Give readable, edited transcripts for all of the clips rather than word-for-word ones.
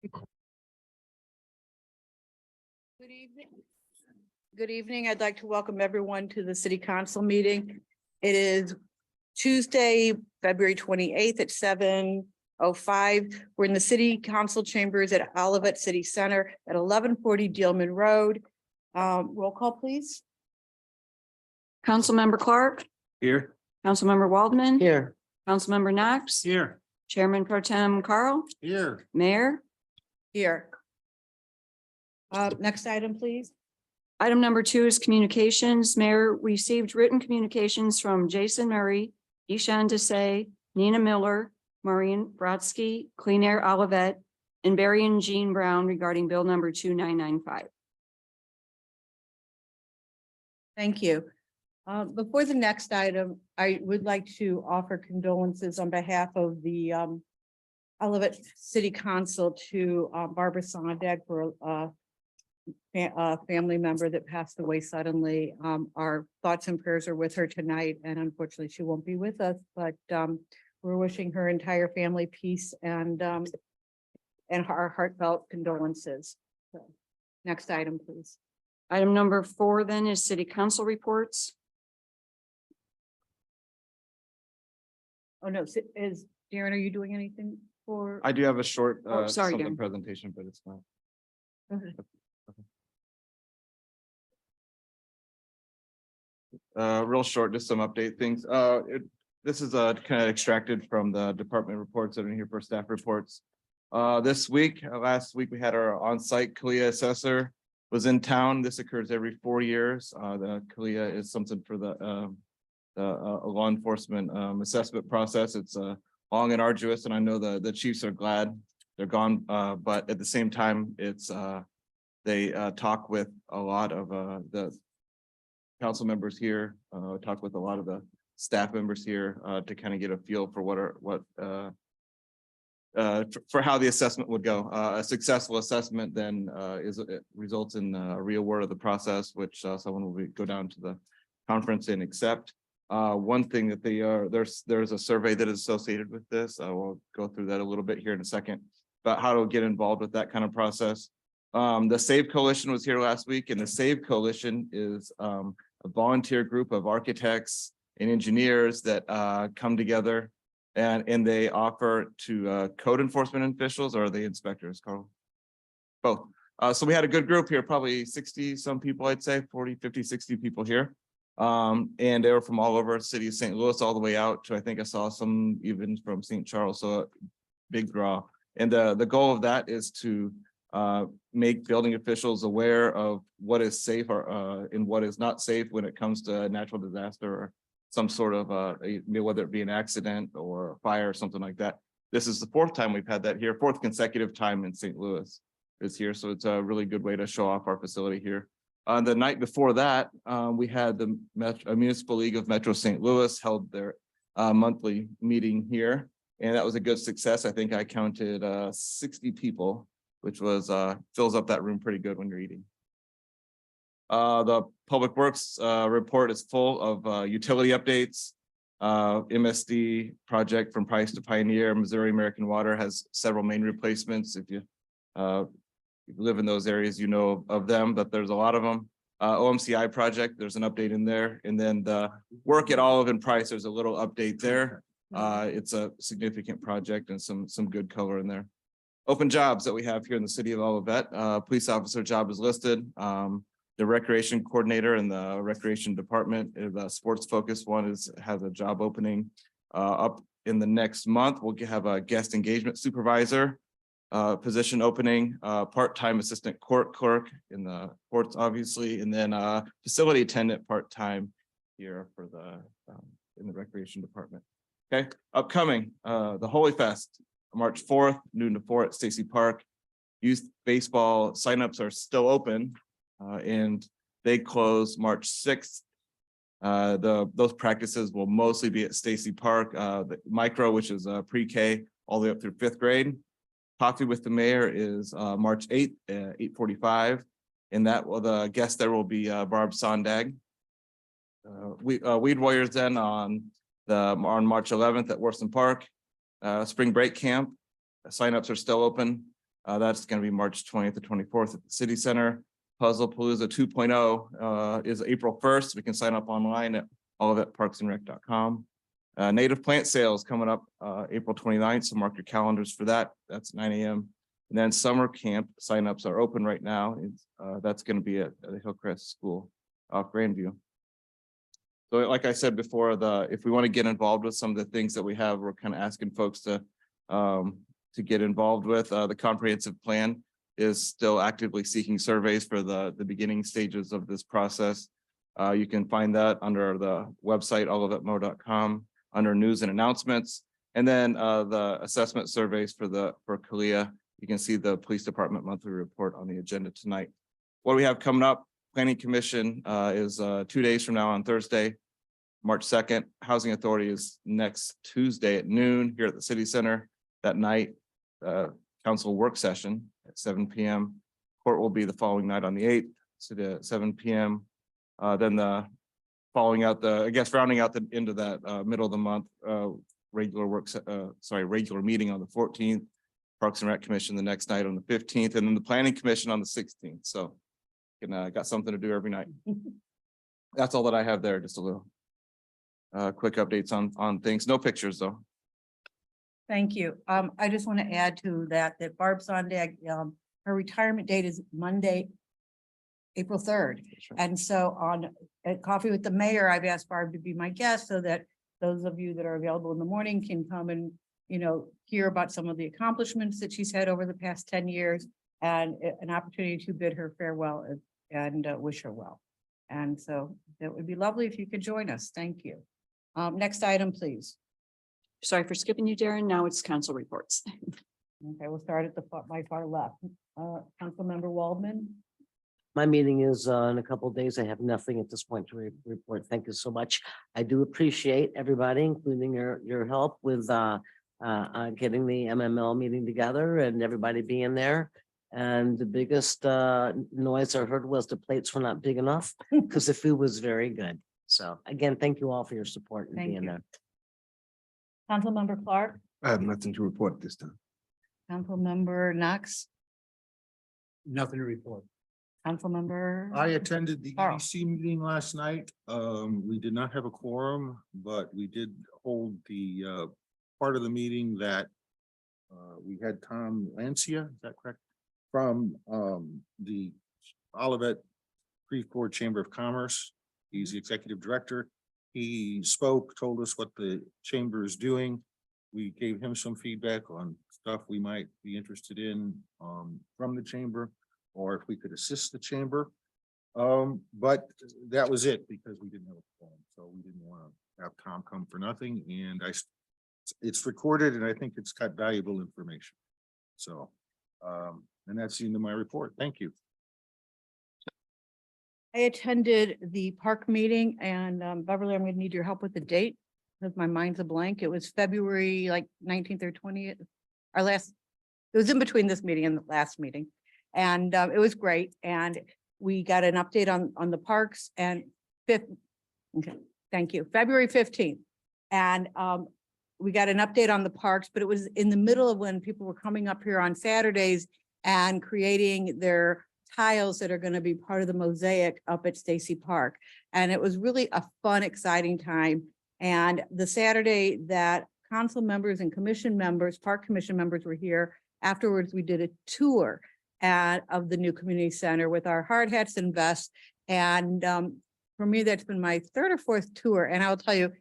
Good evening. Good evening. I'd like to welcome everyone to the City Council meeting. It is Tuesday, February 28th at 7:05. We're in the City Council chambers at Olivet City Center at 1140 Dealman Road. Roll call, please. Councilmember Clark, Here. Councilmember Waldman. Here. Councilmember Knox, Here. Chairman Pro Tem Carl, Here. Mayor. Here. Next item, please. Item number 2 is communications. Mayor received written communications from Jason Murray, Ishan Desai, Nina Miller, Maureen Brodsky, Clean Air Olivet, and Barry and Jean Brown regarding bill number 2995. Thank you. Before the next item, I would like to offer condolences on behalf of the Olivet City Council to Barbara Sondag for a family member that passed away suddenly. Our thoughts and prayers are with her tonight, and unfortunately she won't be with us, but we're wishing her entire family peace and our heartfelt condolences. So, next item, please. Item number 4 then is city council reports. Oh, no, is Darren, are you doing anything for? I do have a short Oh, sorry, something Dan. presentation, but it's not. Go ahead. Real short, just some update things. This is kind of extracted from the department reports that are in here for staff reports. This week, last week, we had our on-site CALEA assessor was in town. This occurs every 4 years. The CALEA is something for the law enforcement assessment process. It's long and arduous, and I know the chiefs are glad they're gone. But at the same time, it's they talk with a lot of the council members here, talk with a lot of the staff members here to kind of get a feel for for how the assessment would go. A successful assessment then it results in a reaward of the process, which someone will go down to the conference and accept. One thing that there's a survey that is associated with this. I will go through that a little bit here in a second, about how to get involved with that kind of process. The SAVE Coalition was here last week, and the SAVE Coalition is a volunteer group of architects and engineers that come together and they offer to code enforcement officials, or the inspectors, Carl? Both. So we had a good group here, probably 60 some people, I'd say 40, 50, 60 people here. And they were from all over the city of St. Louis, all the way out to, I think I saw some even from St. Charles, so a big draw. And the goal of that is to make building officials aware of what is safe or and what is not safe when it comes to a natural disaster or some sort of whether it be an accident or a fire or something like that. This is the 4th time we've had that here, 4th consecutive time in St. Louis is here. So it's a really good way to show off our facility here. The night before that, we had the Municipal League of Metro St. Louis held their monthly meeting here. And that was a good success. I think I counted 60 people, which was fills up that room pretty good when you're eating. The Public Works report is full of utility updates. MSD project from Price to Pioneer. Missouri American Water has several main replacements. If you live in those areas, you know of them, but there's a lot of them. OMCI project, there's an update in there. And then the work at Olive and Price, there's a little update there. It's a significant project and some good color in there. Open jobs that we have here in the city of Olivet. Police officer job is listed. The recreation coordinator in the recreation department, the sports focused one has a job opening up in the next month. We'll have a guest engagement supervisor position opening, part-time assistant court clerk in the courts, obviously, and then facility attendant part-time here for the in the recreation department. Okay, upcoming the Holy Fest, March 4th, noon to 4 at Stacy Park. Youth baseball signups are still open. And they close March 6th. Those practices will mostly be at Stacy Park, the micro, which is pre-K all the way up through 5th grade. Coffee with the Mayor is March 8th at 8:45. And the guest there will be Barb Sondag. Weed Warriors then on March 11th at Wortham Park. Spring break camp. Signups are still open. That's going to be March 20th to 24th at the City Center. Puzzle Palooza 2.0 is April 1st. We can sign up online at olivetparksandrec.com. Native plant sales coming up April 29th, so mark your calendars for that. That's 9 a.m. And then summer camp signups are open right now. That's going to be at the Hillcrest School off Grandview. So like I said before, if we want to get involved with some of the things that we have, we're kind of asking folks to get involved with. The comprehensive plan is still actively seeking surveys for the beginning stages of this process. You can find that under the website, olivetmo.com, under news and announcements. And then the assessment surveys for CALEA. You can see the police department monthly report on the agenda tonight. What we have coming up, Planning Commission is 2 days from now on Thursday, March 2nd. Housing Authority is next Tuesday at noon here at the City Center. That night, council work session at 7 p.m. Court will be the following night on the 8th, so at 7 p.m. Then rounding out the end of that middle of the month, regular meeting on the 14th, Parks and Rec Commission the next night on the 15th, and then the Planning Commission on the 16th. So got something to do every night. That's all that I have there. Just a little quick updates on things. No pictures though. Thank you. I just want to add to that Barb Sondag, her retirement date is Monday, April 3rd. And so at Coffee with the Mayor, I've asked Barb to be my guest so that those of you that are available in the morning can come and, hear about some of the accomplishments that she's had over the past 10 years and an opportunity to bid her farewell and wish her well. And so that would be lovely if you could join us. Thank you. Next item, please. Sorry for skipping you, Darren. Now it's council reports. Okay, we'll start at my far left. Councilmember Waldman. My meeting is in a couple of days. I have nothing at this point to report. Thank you so much. I do appreciate everybody, including your help with getting the MML meeting together and everybody being there. And the biggest noise I heard was the plates were not big enough because the food was very good. So again, thank you all for your support and Thank being you. there. Councilmember Clark, I have nothing to report this time. Councilmember Knox, Nothing to report. Councilmember. I attended the Carl. EDC meeting last night. We did not have a quorum, but we did hold the part of the meeting that we had Tom Lancia, is that correct? From the Olivet Shreveport Chamber of Commerce. He's the executive director. He spoke, told us what the chamber is doing. We gave him some feedback on stuff we might be interested in from the chamber, or if we could assist the chamber. But that was it because we didn't have a quorum, so we didn't want to have Tom come for nothing. And it's recorded, and I think it's got valuable information. So, and that's the end of my report. Thank you. I attended the park meeting and Beverly, I'm going to need your help with the date because my mind's a blank. It was February 19th or 20th. It was in between this meeting and the last meeting. And it was great. And we got an update on the parks and thank you, February 15th. And we got an update on the parks, but it was in the middle of when people were coming up here on Saturdays and creating their tiles that are going to be part of the mosaic up at Stacy Park. And it was really a fun, exciting time. And the Saturday that council members and commission members, park commission members were here, afterwards, we did a tour of the new community center with our hard hats and vests. And for me, that's been my third or fourth tour. And I'll tell you,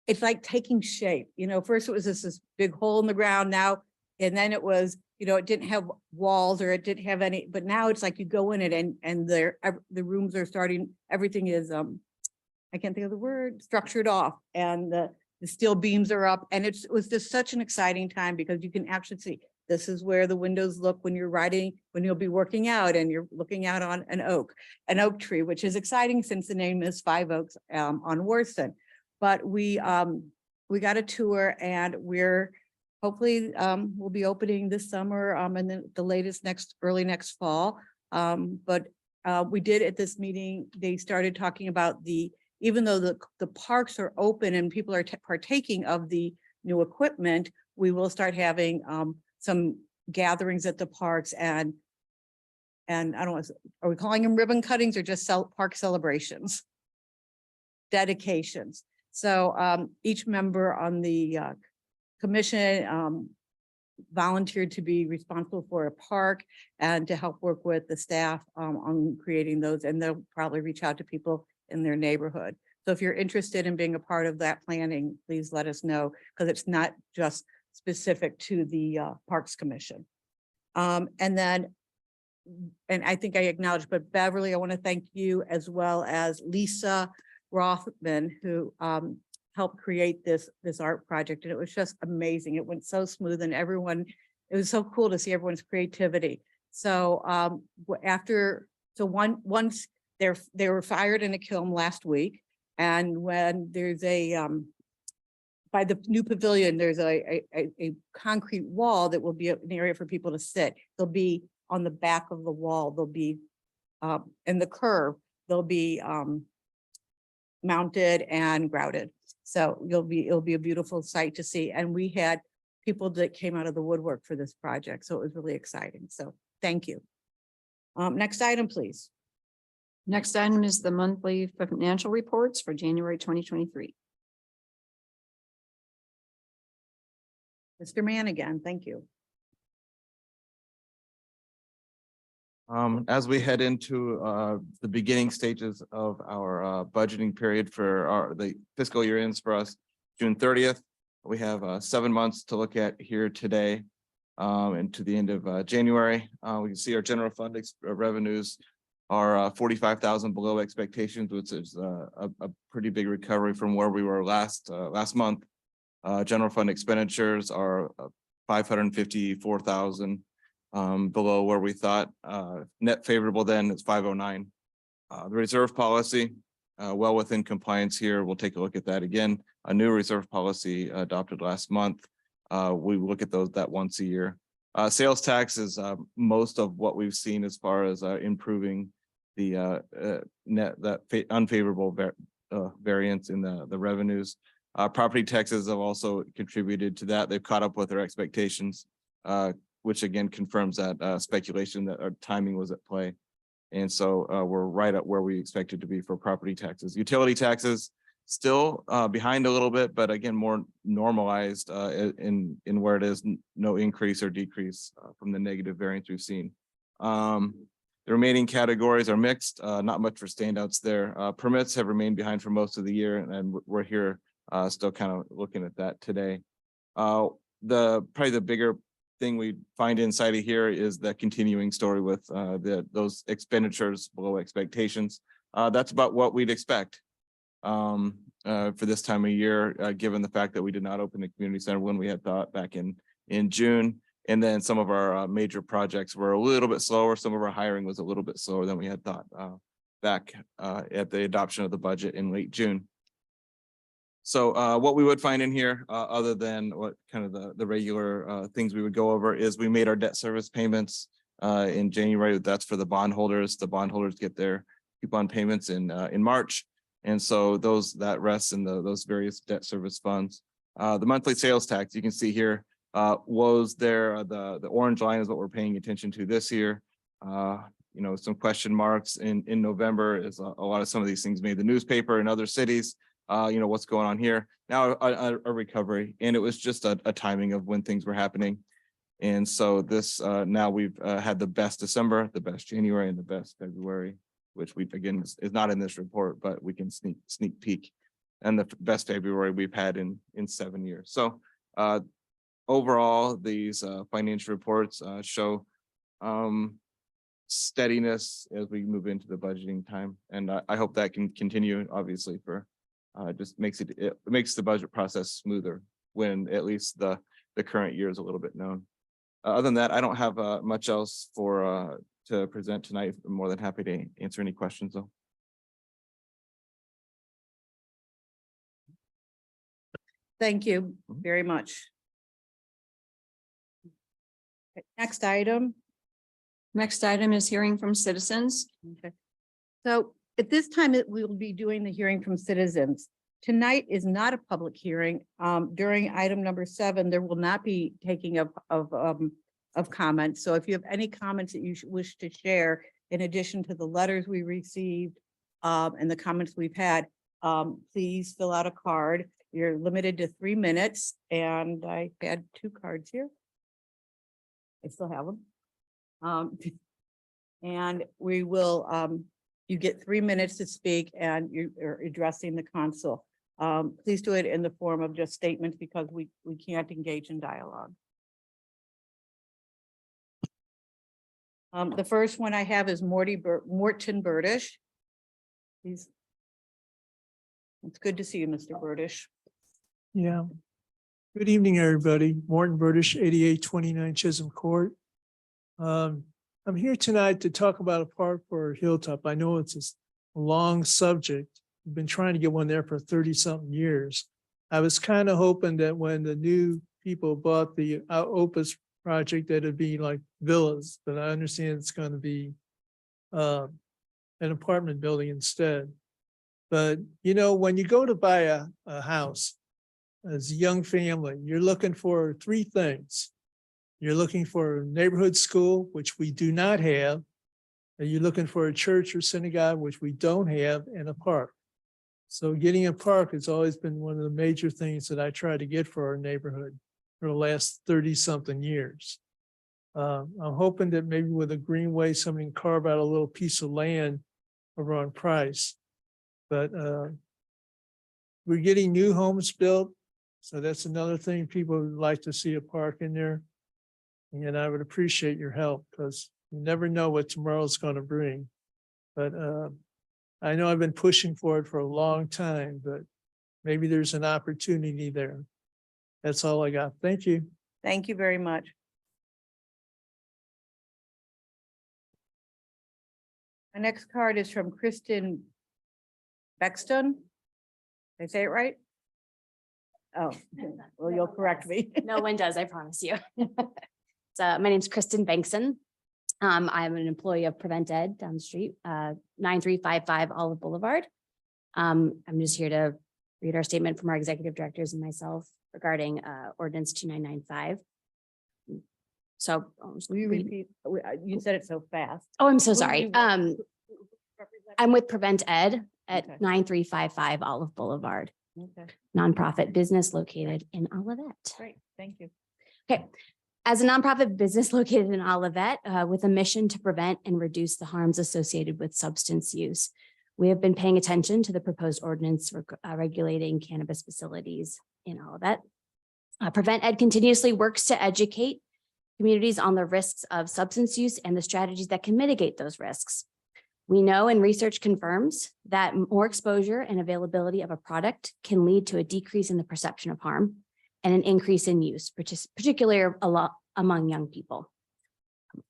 it's like taking shape. First it was this big hole in the ground now, and then it was, it didn't have walls or it didn't have any, but now it's like you go in it and the rooms are starting, everything is, I can't think of the word, structured off, and the steel beams are up. And it was just such an exciting time because you can actually see, this is where the windows look when you're riding, when you'll be working out and you're looking out on an oak tree, which is exciting since the name is Five Oaks on Worthston. But we got a tour and we're hopefully we'll be opening this summer and then the latest early next fall. But we did at this meeting, they started talking about even though the parks are open and people are partaking of the new equipment, we will start having some gatherings at the parks and I don't know, are we calling them ribbon cuttings or just park celebrations? Dedications. So each member on the commission volunteered to be responsible for a park and to help work with the staff on creating those, and they'll probably reach out to people in their neighborhood. So if you're interested in being a part of that planning, please let us know, because it's not just specific to the Parks Commission. And then, and I think I acknowledged, but Beverly, I want to thank you as well as Lisa Rothman, who helped create this art project. And it was just amazing. It went so smooth and everyone, it was so cool to see everyone's creativity. So once they were fired in a kiln last week. And when there's by the new pavilion, there's a concrete wall that will be an area for people to sit. They'll be on the back of the wall. They'll be in the curve. They'll be mounted and grouted. So it'll be a beautiful sight to see. And we had people that came out of the woodwork for this project. So it was really exciting. So thank you. Next item, please. Next item is the monthly financial reports for January 2023. Mr. Mann, thank you. As we head into the beginning stages of our budgeting period for the fiscal year ends for us, June 30th, we have 7 months to look at here today and to the end of January. We can see our general fund revenues are 45,000 below expectations, which is a pretty big recovery from where we were last month. General fund expenditures are 554,000 below where we thought. Net favorable then is 509. The reserve policy, well within compliance here. We'll take a look at that again. A new reserve policy adopted last month. We look at that once a year. Sales tax is most of what we've seen as far as improving the unfavorable variance in the revenues. Property taxes have also contributed to that. They've caught up with their expectations, which again confirms that speculation that our timing was at play. And so we're right at where we expected to be for property taxes. Utility taxes still behind a little bit, but again, more normalized in where it is no increase or decrease from the negative variance we've seen. The remaining categories are mixed, not much for standouts there. Permits have remained behind for most of the year, and we're here still kind of looking at that today. Probably the bigger thing we find inside of here is the continuing story with those expenditures below expectations. That's about what we'd expect for this time of year, given the fact that we did not open the community center when we had thought back in June. And then some of our major projects were a little bit slower. Some of our hiring was a little bit slower than we had thought back at the adoption of the budget in late June. So what we would find in here, other than what kind of the regular things we would go over, is we made our debt service payments in January. That's for the bondholders. The bondholders get their coupon payments in March. And so that rests in those various debt service funds. The monthly sales tax, you can see here, was there. The orange line is what we're paying attention to this year. Some question marks in November is a lot of some of these things made the newspaper in other cities. What's going on here now, a recovery, and it was just a timing of when things were happening. And so this now we've had the best December, the best January, and the best February, which we again is not in this report, but we can sneak peek, and the best February we've had in 7 years. So overall, these financial reports show steadiness as we move into the budgeting time, and I hope that can continue, obviously, for just makes it makes the budget process smoother when at least the current year is a little bit known. Other than that, I don't have much else to present tonight. I'm more than happy to answer any questions though. Thank you very much. Next item. Next item is hearing from citizens. Okay. So at this time, we will be doing the hearing from citizens. Tonight is not a public hearing. During item number 7, there will not be taking of of comments. So if you have any comments that you wish to share, in addition to the letters we received and the comments we've had, please fill out a card. You're limited to 3 minutes, and I had 2 cards here. I still have them. And we will, you get 3 minutes to speak, and you're addressing the council. Please do it in the form of just statements, because we can't engage in dialogue. The first one I have is Morton Burdish. He's. It's good to see you, Mr. Burdish. Yeah. Good evening, everybody. Morton Burdish, 8829 Chisholm Court. I'm here tonight to talk about a park for Hilltop. I know it's a long subject. We've been trying to get one there for 30-something years. I was kind of hoping that when the new people bought the Opus project, that it'd be like villas, but I understand it's going to be an apartment building instead. But, you know, when you go to buy a house as a young family, you're looking for 3 things. You're looking for a neighborhood school, which we do not have. And you're looking for a church or synagogue, which we don't have, and a park. So getting a park has always been one of the major things that I try to get for our neighborhood for the last 30-something years. I'm hoping that maybe with a greenway, somebody can carve out a little piece of land over on Price. But we're getting new homes built. So that's another thing. People would like to see a park in there. And I would appreciate your help, because you never know what tomorrow's going to bring. But I know I've been pushing for it for a long time, but maybe there's an opportunity there. That's all I got. Thank you. Thank you very much. My next card is from Kristen Bexton. Did I say it right? Oh, well, you'll correct me. No one does, I promise you. So my name's Kristen Bankson. I'm an employee of Prevent Ed down the street, 9355 Olive Boulevard. I'm just here to read our statement from our executive directors and myself regarding ordinance 2995. So Will you repeat? You said it so fast. oh, I'm so Who do sorry. you represent? I'm with Prevent Ed at Okay. 9355 Olive Boulevard, Okay, nonprofit business located in Olivet. great. Thank you. Okay. As a nonprofit business located in Olivet, with a mission to prevent and reduce the harms associated with substance use, we have been paying attention to the proposed ordinance regulating cannabis facilities in Olivet. Prevent Ed continuously works to educate communities on the risks of substance use and the strategies that can mitigate those risks. We know, and research confirms, that more exposure and availability of a product can lead to a decrease in the perception of harm and an increase in use, particularly among young people.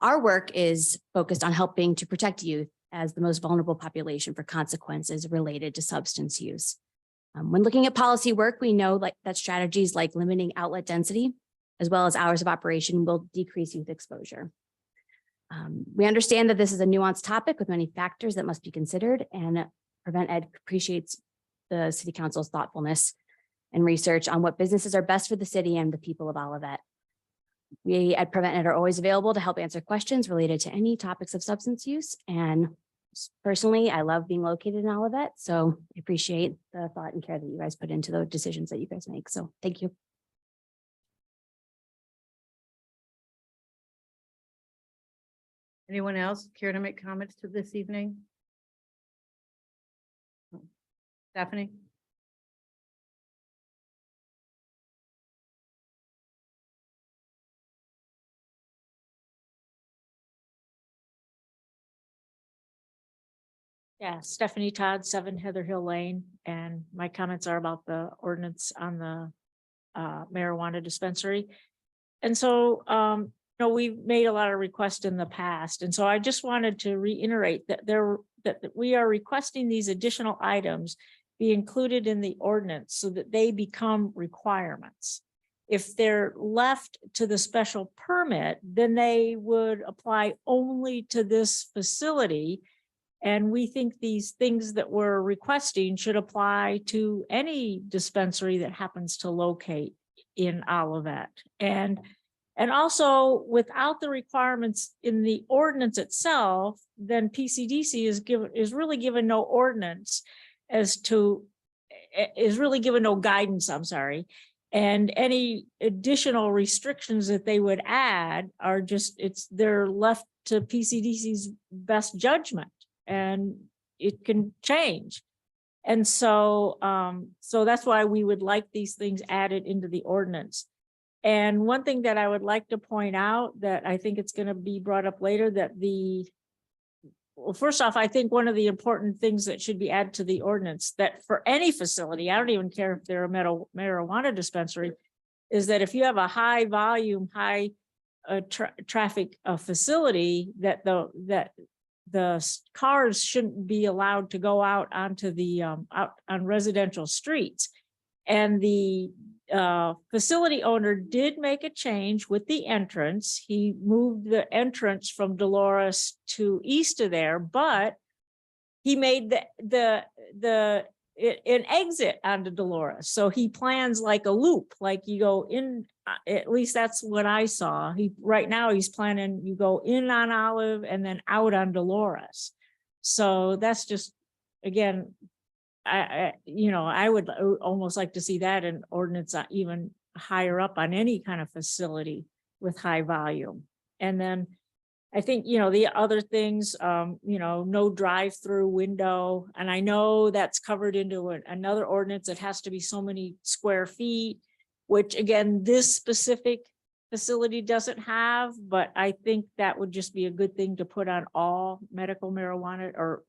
Our work is focused on helping to protect youth as the most vulnerable population for consequences related to substance use. When looking at policy work, we know that strategies like limiting outlet density, as well as hours of operation, will decrease youth exposure. We understand that this is a nuanced topic with many factors that must be considered, and Prevent Ed appreciates the City Council's thoughtfulness and research on what businesses are best for the city and the people of Olivet. We at Prevent Ed are always available to help answer questions related to any topics of substance use. And personally, I love being located in Olivet, so I appreciate the thought and care that you guys put into the decisions that you guys make. So thank you. Anyone else care to make comments to this evening? Stephanie? Yeah, Stephanie Todd, 7 Heather Hill Lane, and my comments are about the ordinance on the marijuana dispensary. And so, we've made a lot of requests in the past, and so I just wanted to reiterate that that we are requesting these additional items be included in the ordinance so that they become requirements. If they're left to the special permit, then they would apply only to this facility. And we think these things that we're requesting should apply to any dispensary that happens to locate in Olivet. And And also, without the requirements in the ordinance itself, then PCDC is really given no ordinance as to, is really given no guidance, I'm sorry. And any additional restrictions that they would add are just, they're left to PCDC's best judgment, and it can change. And so, so that's why we would like these things added into the ordinance. And one thing that I would like to point out that I think it's going to be brought up later, that well, first off, I think one of the important things that should be added to the ordinance, that for any facility, I don't even care if they're a marijuana dispensary, is that if you have a high volume, high traffic facility, that the cars shouldn't be allowed to go out onto the out on residential streets. And the facility owner did make a change with the entrance. He moved the entrance from Dolores to east of there, but he made an exit onto Dolores. So he plans like a loop, like you go in, at least that's what I saw. Right now he's planning, you go in on Olive and then out on Dolores. So that's just, again, I would almost like to see that in ordinance even higher up on any kind of facility with high volume. And then I think, the other things, no drive-through window. And I know that's covered into another ordinance. It has to be so many square feet, which again, this specific facility doesn't have, but I think that would just be a good thing to put on all medical marijuana or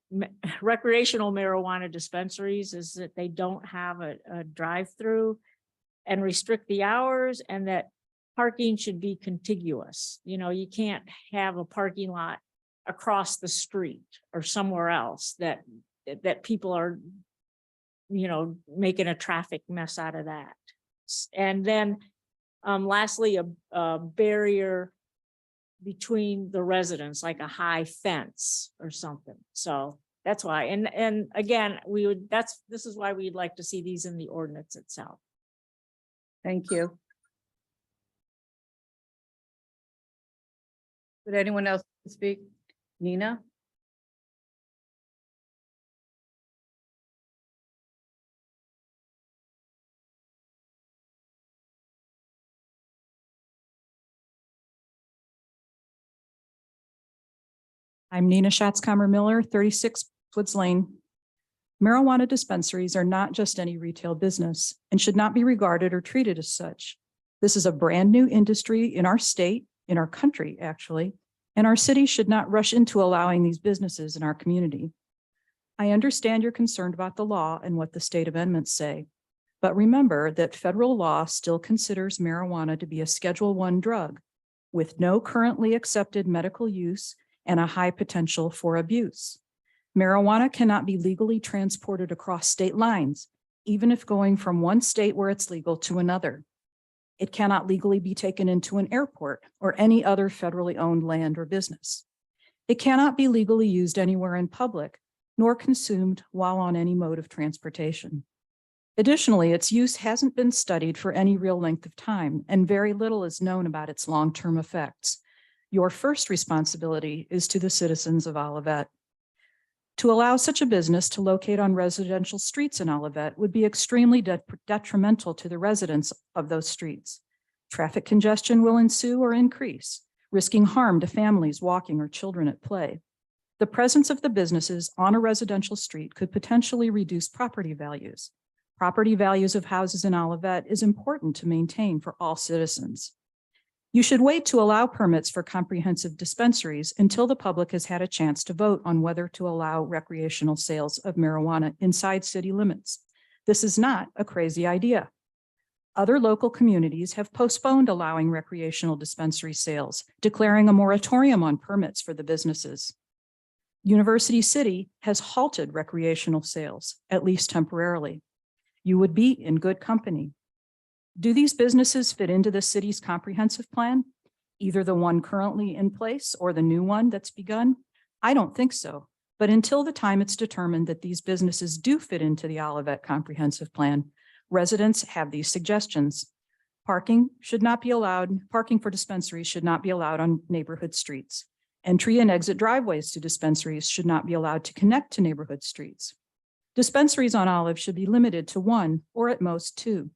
recreational marijuana dispensaries, is that they don't have a drive-through, and restrict the hours, and that parking should be contiguous. You can't have a parking lot across the street or somewhere else that people are, making a traffic mess out of that. And then lastly, a barrier between the residents, like a high fence or something. So that's why, and again, this is why we'd like to see these in the ordinance itself. Thank you. Would anyone else speak? Nina? I'm Nina Schatzkammer Miller, 36 Woods Lane. Marijuana dispensaries are not just any retail business and should not be regarded or treated as such. This is a brand new industry in our state, in our country, actually, and our city should not rush into allowing these businesses in our community. I understand you're concerned about the law and what the state amendments say, but remember that federal law still considers marijuana to be a Schedule I drug with no currently accepted medical use and a high potential for abuse. Marijuana cannot be legally transported across state lines, even if going from one state where it's legal to another. It cannot legally be taken into an airport or any other federally owned land or business. It cannot be legally used anywhere in public, nor consumed while on any mode of transportation. Additionally, its use hasn't been studied for any real length of time, and very little is known about its long-term effects. Your first responsibility is to the citizens of Olivet. To allow such a business to locate on residential streets in Olivet would be extremely detrimental to the residents of those streets. Traffic congestion will ensue or increase, risking harm to families walking or children at play. The presence of the businesses on a residential street could potentially reduce property values. Property values of houses in Olivet is important to maintain for all citizens. You should wait to allow permits for comprehensive dispensaries until the public has had a chance to vote on whether to allow recreational sales of marijuana inside city limits. This is not a crazy idea. Other local communities have postponed allowing recreational dispensary sales, declaring a moratorium on permits for the businesses. University City has halted recreational sales, at least temporarily. You would be in good company. Do these businesses fit into the city's comprehensive plan? Either the one currently in place or the new one that's begun? I don't think so. But until the time it's determined that these businesses do fit into the Olivet comprehensive plan, residents have these suggestions. Parking for dispensaries should not be allowed on neighborhood streets. Entry and exit driveways to dispensaries should not be allowed to connect to neighborhood streets. Dispensaries on Olive should be limited to one or at most two.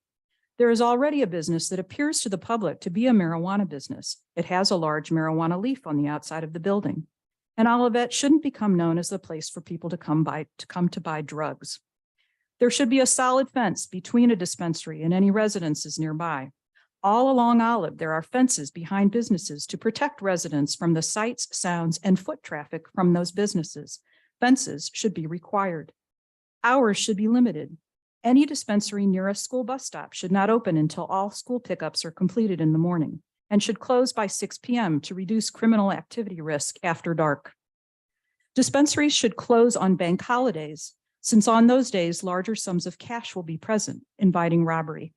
There is already a business that appears to the public to be a marijuana business. It has a large marijuana leaf on the outside of the building. And Olivet shouldn't become known as the place for people to come to buy drugs. There should be a solid fence between a dispensary and any residences nearby. All along Olive, there are fences behind businesses to protect residents from the sights, sounds, and foot traffic from those businesses. Fences should be required. Hours should be limited. Any dispensary near a school bus stop should not open until all school pickups are completed in the morning and should close by 6 p.m. to reduce criminal activity risk after dark. Dispensaries should close on bank holidays, since on those days, larger sums of cash will be present, inviting robbery.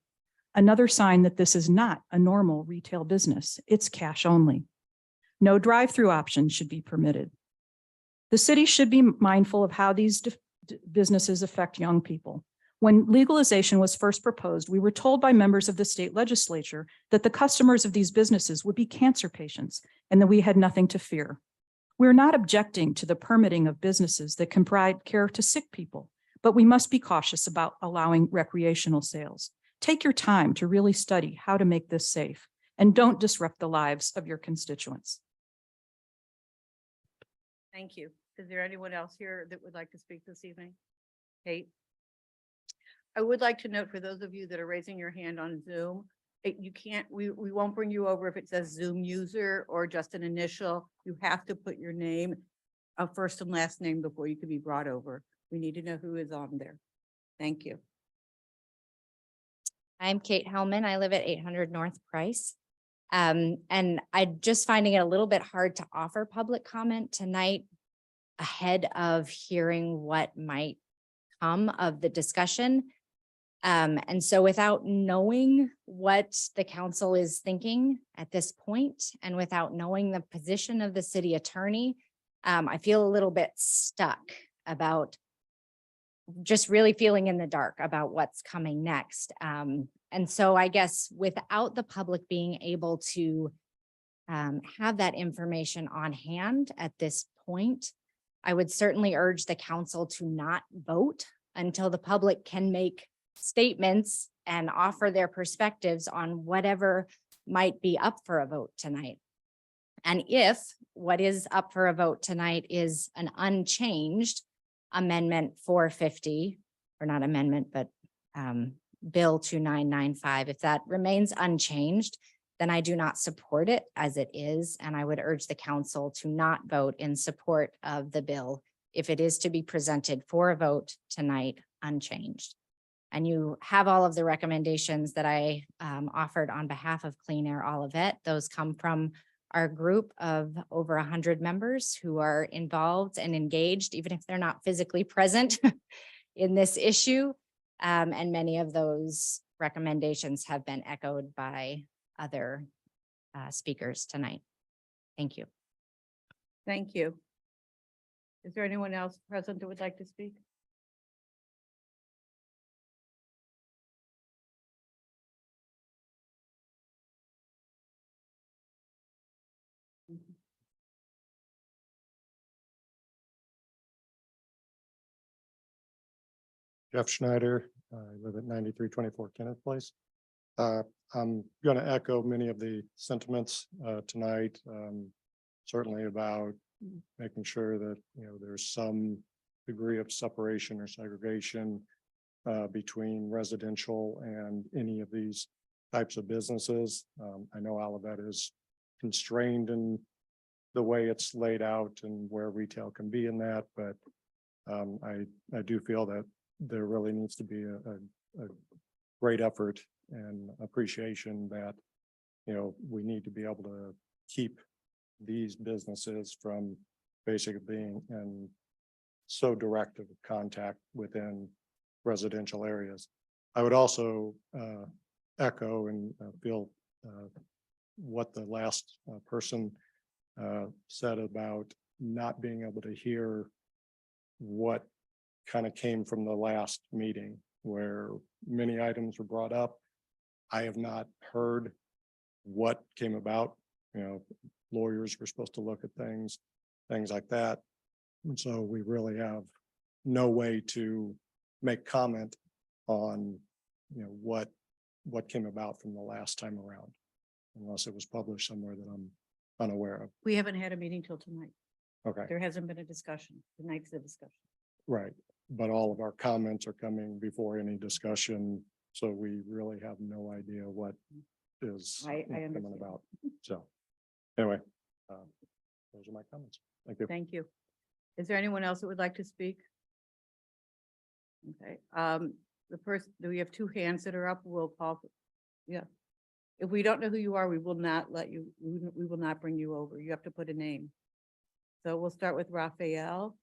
Another sign that this is not a normal retail business. It's cash only. No drive-through options should be permitted. The city should be mindful of how these businesses affect young people. When legalization was first proposed, we were told by members of the state legislature that the customers of these businesses would be cancer patients and that we had nothing to fear. We're not objecting to the permitting of businesses that can provide care to sick people, but we must be cautious about allowing recreational sales. Take your time to really study how to make this safe and don't disrupt the lives of your constituents. Thank you. Is there anyone else here that would like to speak this evening? Kate? I would like to note for those of you that are raising your hand on Zoom, you can't, we won't bring you over if it says Zoom user or just an initial. You have to put your name, a first and last name before you can be brought over. We need to know who is on there. Thank you. I'm Kate Hellman. I live at 800 North Price. And I'm just finding it a little bit hard to offer public comment tonight ahead of hearing what might come of the discussion. And so without knowing what the council is thinking at this point, and without knowing the position of the city attorney, I feel a little bit stuck about just really feeling in the dark about what's coming next. And so I guess without the public being able to have that information on hand at this point, I would certainly urge the council to not vote until the public can make statements and offer their perspectives on whatever might be up for a vote tonight. And if what is up for a vote tonight is an unchanged amendment 450, or not amendment, but Bill 2995, if that remains unchanged, then I do not support it as it is. And I would urge the council to not vote in support of the bill if it is to be presented for a vote tonight unchanged. And you have all of the recommendations that I offered on behalf of Clean Air Olivet. Those come from our group of over 100 members who are involved and engaged, even if they're not physically present in this issue. And many of those recommendations have been echoed by other speakers tonight. Thank you. Thank you. Is there anyone else present that would like to speak? Jeff Schneider, I live at 9324 Kenneth Place. I'm going to echo many of the sentiments tonight, certainly about making sure that, there's some degree of separation or segregation between residential and any of these types of businesses. I know Olivet is constrained in the way it's laid out and where retail can be in that, but I do feel that there really needs to be a great effort and appreciation that, we need to be able to keep these businesses from basically being in so direct of contact within residential areas. I would also echo and feel what the last person said about not being able to hear what kind of came from the last meeting, where many items were brought up I have not heard what came about, you know, lawyers were supposed to look at things like that. And so we really have no way to make comment on, you know, what came about from the last time around, unless it was published somewhere that I'm unaware of. We haven't had a meeting till tonight. Okay, There hasn't been a discussion. Tonight's the discussion. right. But all of our comments are coming before any discussion, so we really have no idea what is I coming understand. about. So anyway, those are my comments. Thank you. Thank you. Is there anyone else that would like to speak? Okay, the person, do we have two hands that are up? We'll call. Yeah. If we don't know who you are, we will not let you, we will not bring you over. You have to put a name. So we'll start with Raphael.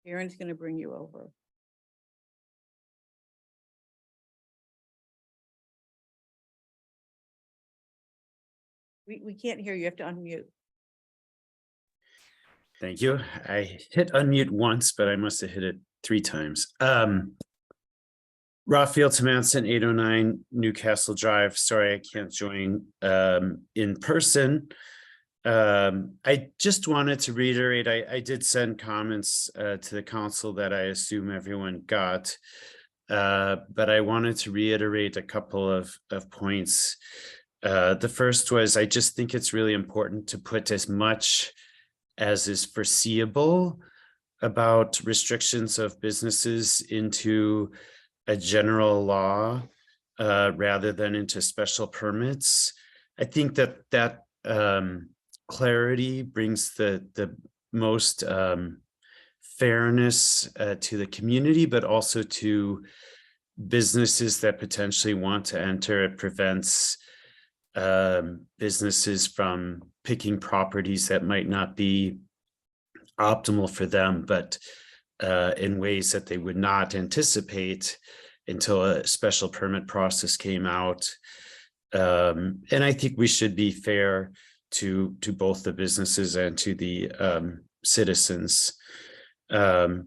Aaron's gonna bring you over. We can't hear you. You have to unmute. Thank you. I hit unmute once, but I must have hit it 3 times. Raphael Tomanson, 809 Newcastle Drive. Sorry, I can't join in person. I just wanted to reiterate, I did send comments to the council that I assume everyone got. But I wanted to reiterate a couple of points. The first was, I just think it's really important to put as much as is foreseeable about restrictions of businesses into a general law rather than into special permits. I think that clarity brings the most fairness to the community, but also to businesses that potentially want to enter. It prevents businesses from picking properties that might not be optimal for them, but in ways that they would not anticipate until a special permit process came out. And I think we should be fair to both the businesses and to the citizens. I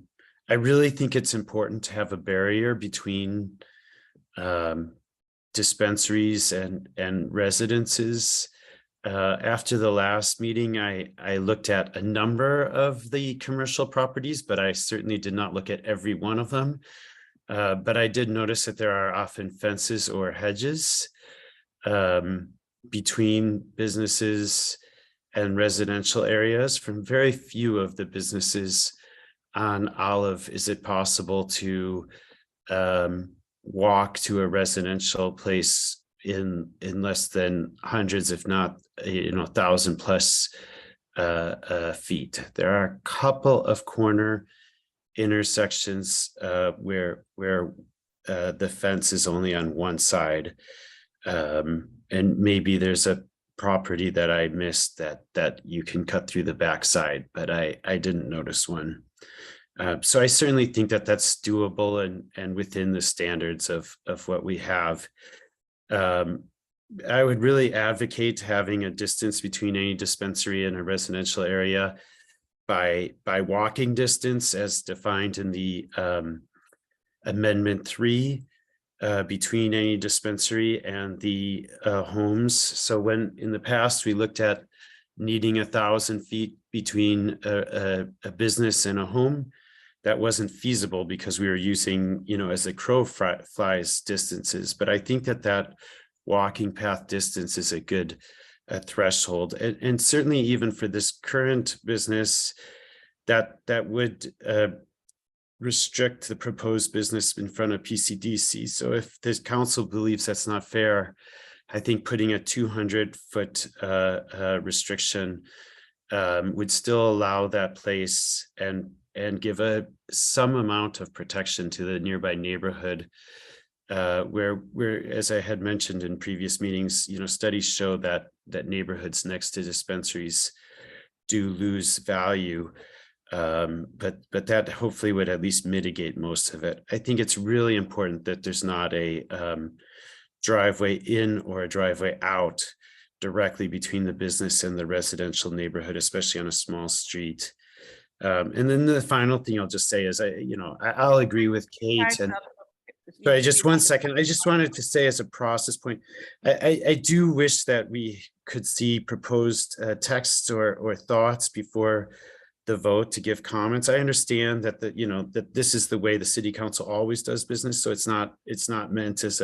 really think it's important to have a barrier between dispensaries and residences. After the last meeting, I looked at a number of the commercial properties, but I certainly did not look at every one of them. But I did notice that there are often fences or hedges between businesses and residential areas. From very few of the businesses on Olive is it possible to walk to a residential place in less than hundreds, if not 1,000 plus feet. There are a couple of corner intersections where the fence is only on one side, and maybe there's a property that I missed that you can cut through the backside, but I didn't notice one. So I certainly think that that's doable and within the standards of what we have. I would really advocate having a distance between any dispensary and a residential area by walking distance as defined in the Amendment 3 between any dispensary and the homes. So when in the past we looked at needing 1,000 feet between a business and a home, that wasn't feasible because we were using, as the crow flies distances. But I think that walking path distance is a good threshold. And certainly even for this current business, that would restrict the proposed business in front of PCDC. So if this council believes that's not fair, I think putting a 200-foot restriction would still allow that place and give some amount of protection to the nearby neighborhood, where as I had mentioned in previous meetings, studies show that neighborhoods next to dispensaries do lose value, but that hopefully would at least mitigate most of it. I think it's really important that there's not a driveway in or a driveway out directly between the business and the residential neighborhood, especially on a small street. And then the final thing I'll just say is I'll agree with Kate and sorry, just one second. I just wanted to say as a process point, I do wish that we could see proposed texts or thoughts before the vote to give comments. I understand that that this is the way the city council always does business. So it's not meant as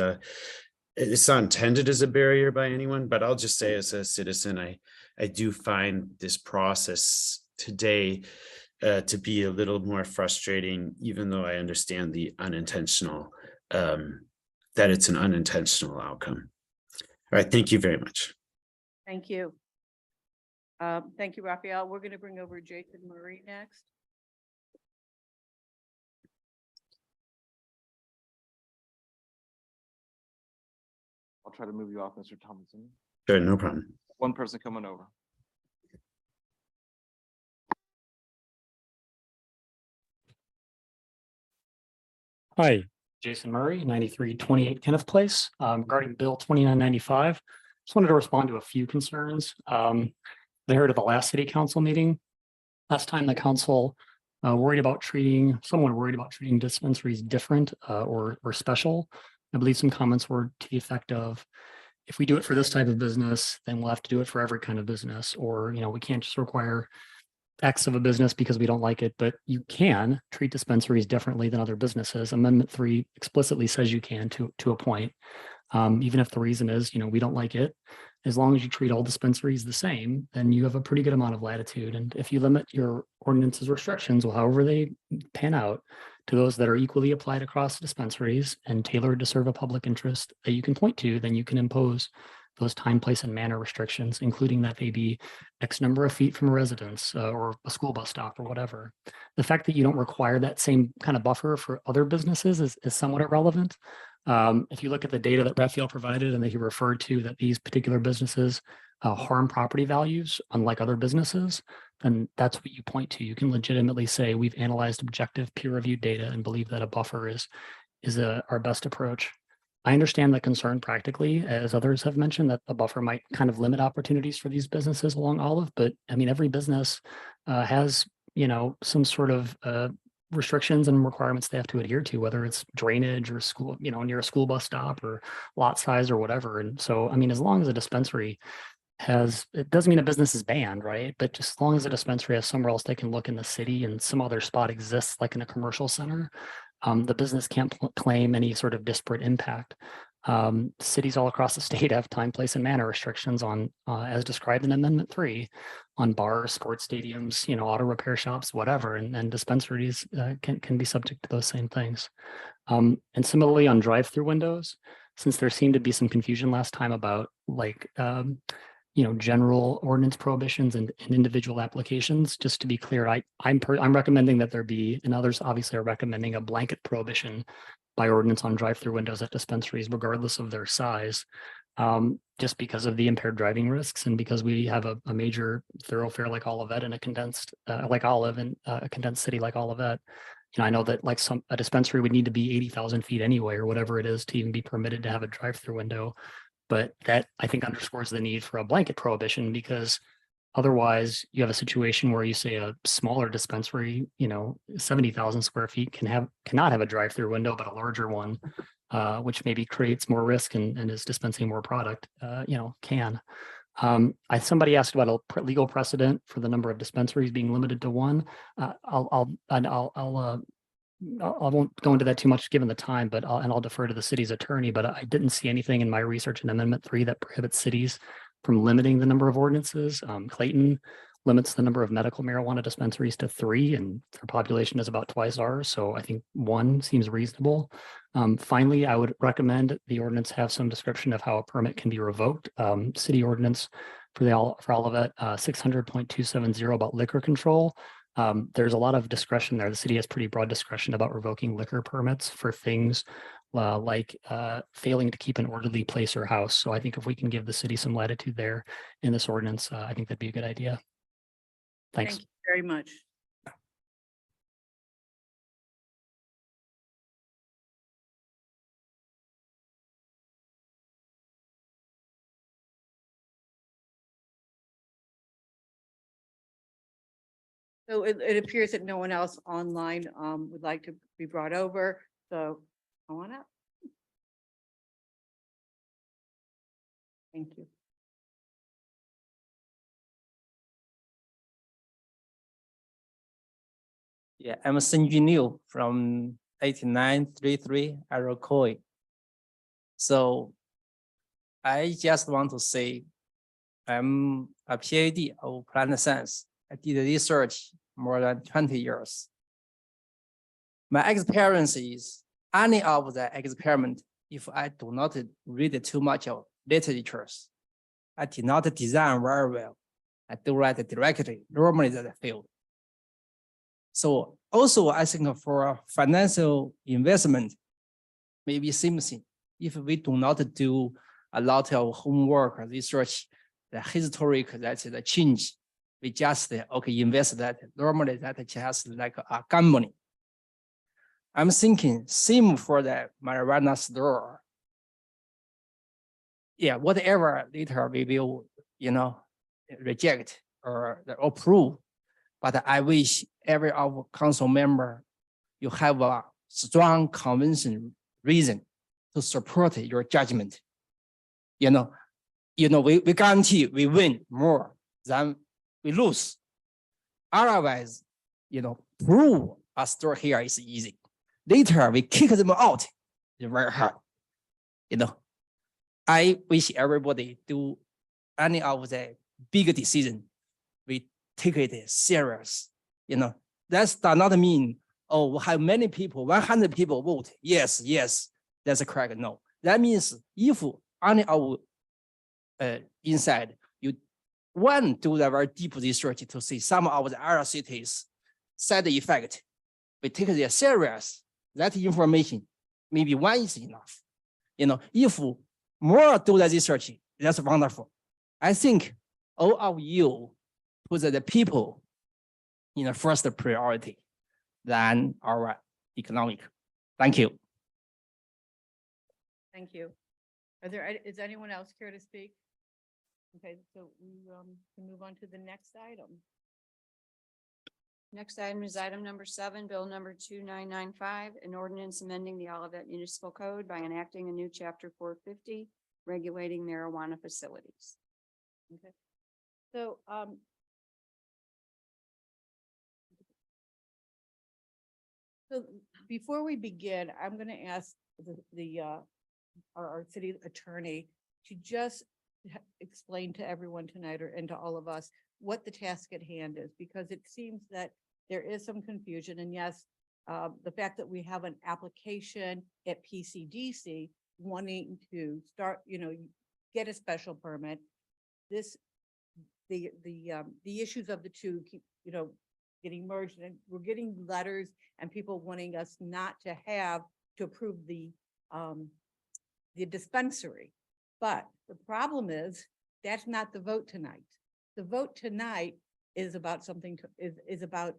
it's not intended as a barrier by anyone, but I'll just say as a citizen, I do find this process today to be a little more frustrating, even though I understand the unintentional, that it's an unintentional outcome. All right, thank you very much. Thank you. Thank you, Raphael. We're going to bring over Jason Murray next. I'll try to move you off, Mr. Thompson. Sure, no problem. One person coming over. Hi, Jason Murray, 9328 Kenneth Place. Regarding Bill 2995, just wanted to respond to a few concerns. They heard at the last city council meeting. Last time the council someone worried about treating dispensaries different or special. I believe some comments were to the effect of, if we do it for this type of business, then we'll have to do it for every kind of business, or, we can't just require X of a business because we don't like it, but you can treat dispensaries differently than other businesses. Amendment 3 explicitly says you can to a point. Even if the reason is, we don't like it, as long as you treat all dispensaries the same, then you have a pretty good amount of latitude. And if you limit your ordinance's restrictions, well, however they pan out, to those that are equally applied across dispensaries and tailored to serve a public interest that you can point to, then you can impose those time, place, and manner restrictions, including that they be X number of feet from a residence or a school bus stop or whatever. The fact that you don't require that same kind of buffer for other businesses is somewhat irrelevant. If you look at the data that Raphael provided and that he referred to, that these particular businesses harm property values, unlike other businesses, then that's what you point to. You can legitimately say we've analyzed objective peer-reviewed data and believe that a buffer is our best approach. I understand the concern practically, as others have mentioned, that the buffer might kind of limit opportunities for these businesses along Olive, but I mean, every business has, some sort of restrictions and requirements they have to adhere to, whether it's drainage or school, near a school bus stop or lot size or whatever. And so, I mean, as long as a dispensary it doesn't mean a business is banned, right? But just as long as a dispensary has somewhere else they can look in the city and some other spot exists, like in a commercial center, the business can't claim any sort of disparate impact. Cities all across the state have time, place, and manner restrictions on, as described in Amendment 3, on bars, sports stadiums, auto repair shops, whatever, and dispensaries can be subject to those same things. And similarly on drive-through windows, since there seemed to be some confusion last time about general ordinance prohibitions and individual applications. Just to be clear, I'm recommending that there be, and others obviously are recommending, a blanket prohibition by ordinance on drive-through windows at dispensaries, regardless of their size, just because of the impaired driving risks and because we have a major thoroughfare like Olivet and a condensed like Olive and a condensed city like Olivet. I know that a dispensary would need to be 80,000 feet anyway, or whatever it is, to even be permitted to have a drive-through window. But that, I think, underscores the need for a blanket prohibition, because otherwise you have a situation where you say a smaller dispensary, 70,000 square feet cannot have a drive-through window, but a larger one, which maybe creates more risk and is dispensing more product, can. Somebody asked about a legal precedent for the number of dispensaries being limited to one. I won't go into that too much given the time, but I'll defer to the city's attorney, but I didn't see anything in my research in Amendment 3 that prohibits cities from limiting the number of ordinances. Clayton limits the number of medical marijuana dispensaries to 3, and their population is about twice ours. So I think 1 seems reasonable. Finally, I would recommend the ordinance have some description of how a permit can be revoked. City ordinance for Olivet 600.270 about liquor control. There's a lot of discretion there. The city has pretty broad discretion about revoking liquor permits for things like failing to keep an orderly place or house. So I think if we can give the city some latitude there in this ordinance, I think that'd be a good idea. Thanks. Thank you very much. So it appears that no one else online would like to be brought over, so come on up. Thank you. Yeah, I'm Sinju Liu from 8933 Iroquois. So I just want to say I'm a PhD of plant science. I did research more than 20 years. My experience is any of the experiment, if I do not read too much of literatures, I did not design very well. I do write directly, normally that field. So also I think for financial investment, maybe same thing. If we do not do a lot of homework or research, the historic, that's the change, we just, okay, invest that. Normally that just like a gambling. I'm thinking same for the marijuana store. Yeah, whatever later we will, reject or approve. But I wish every of council member, you have a strong convincing reason to support your judgment. We guarantee we win more than we lose. Otherwise, prove a store here is easy. Later we kick them out. It's very hard. I wish everybody do any of the big decision. We take it serious. That does not mean, oh, we have many people, 100 people vote. Yes, that's correct. No, that means if any of inside you want to do the very deep research to see some of the other cities side effect, we take it serious. That information, maybe one is enough. If more do the research, that's wonderful. I think all of you put the people in the first priority than our economic. Thank you. Thank you. Is anyone else care to speak? Okay, so we can move on to the next item. Next item is item number 7, bill number 2995, an ordinance amending the Olivet Municipal Code by enacting a new chapter 450, regulating marijuana facilities. Okay. So so before we begin, I'm going to ask our city attorney to just explain to everyone tonight and to all of us what the task at hand is, because it seems that there is some confusion. And yes, the fact that we have an application at PCDC wanting to start, get a special permit, the issues of the two keep, getting merged, and we're getting letters and people wanting us not to approve the dispensary. But the problem is that's not the vote tonight. The vote tonight is about is about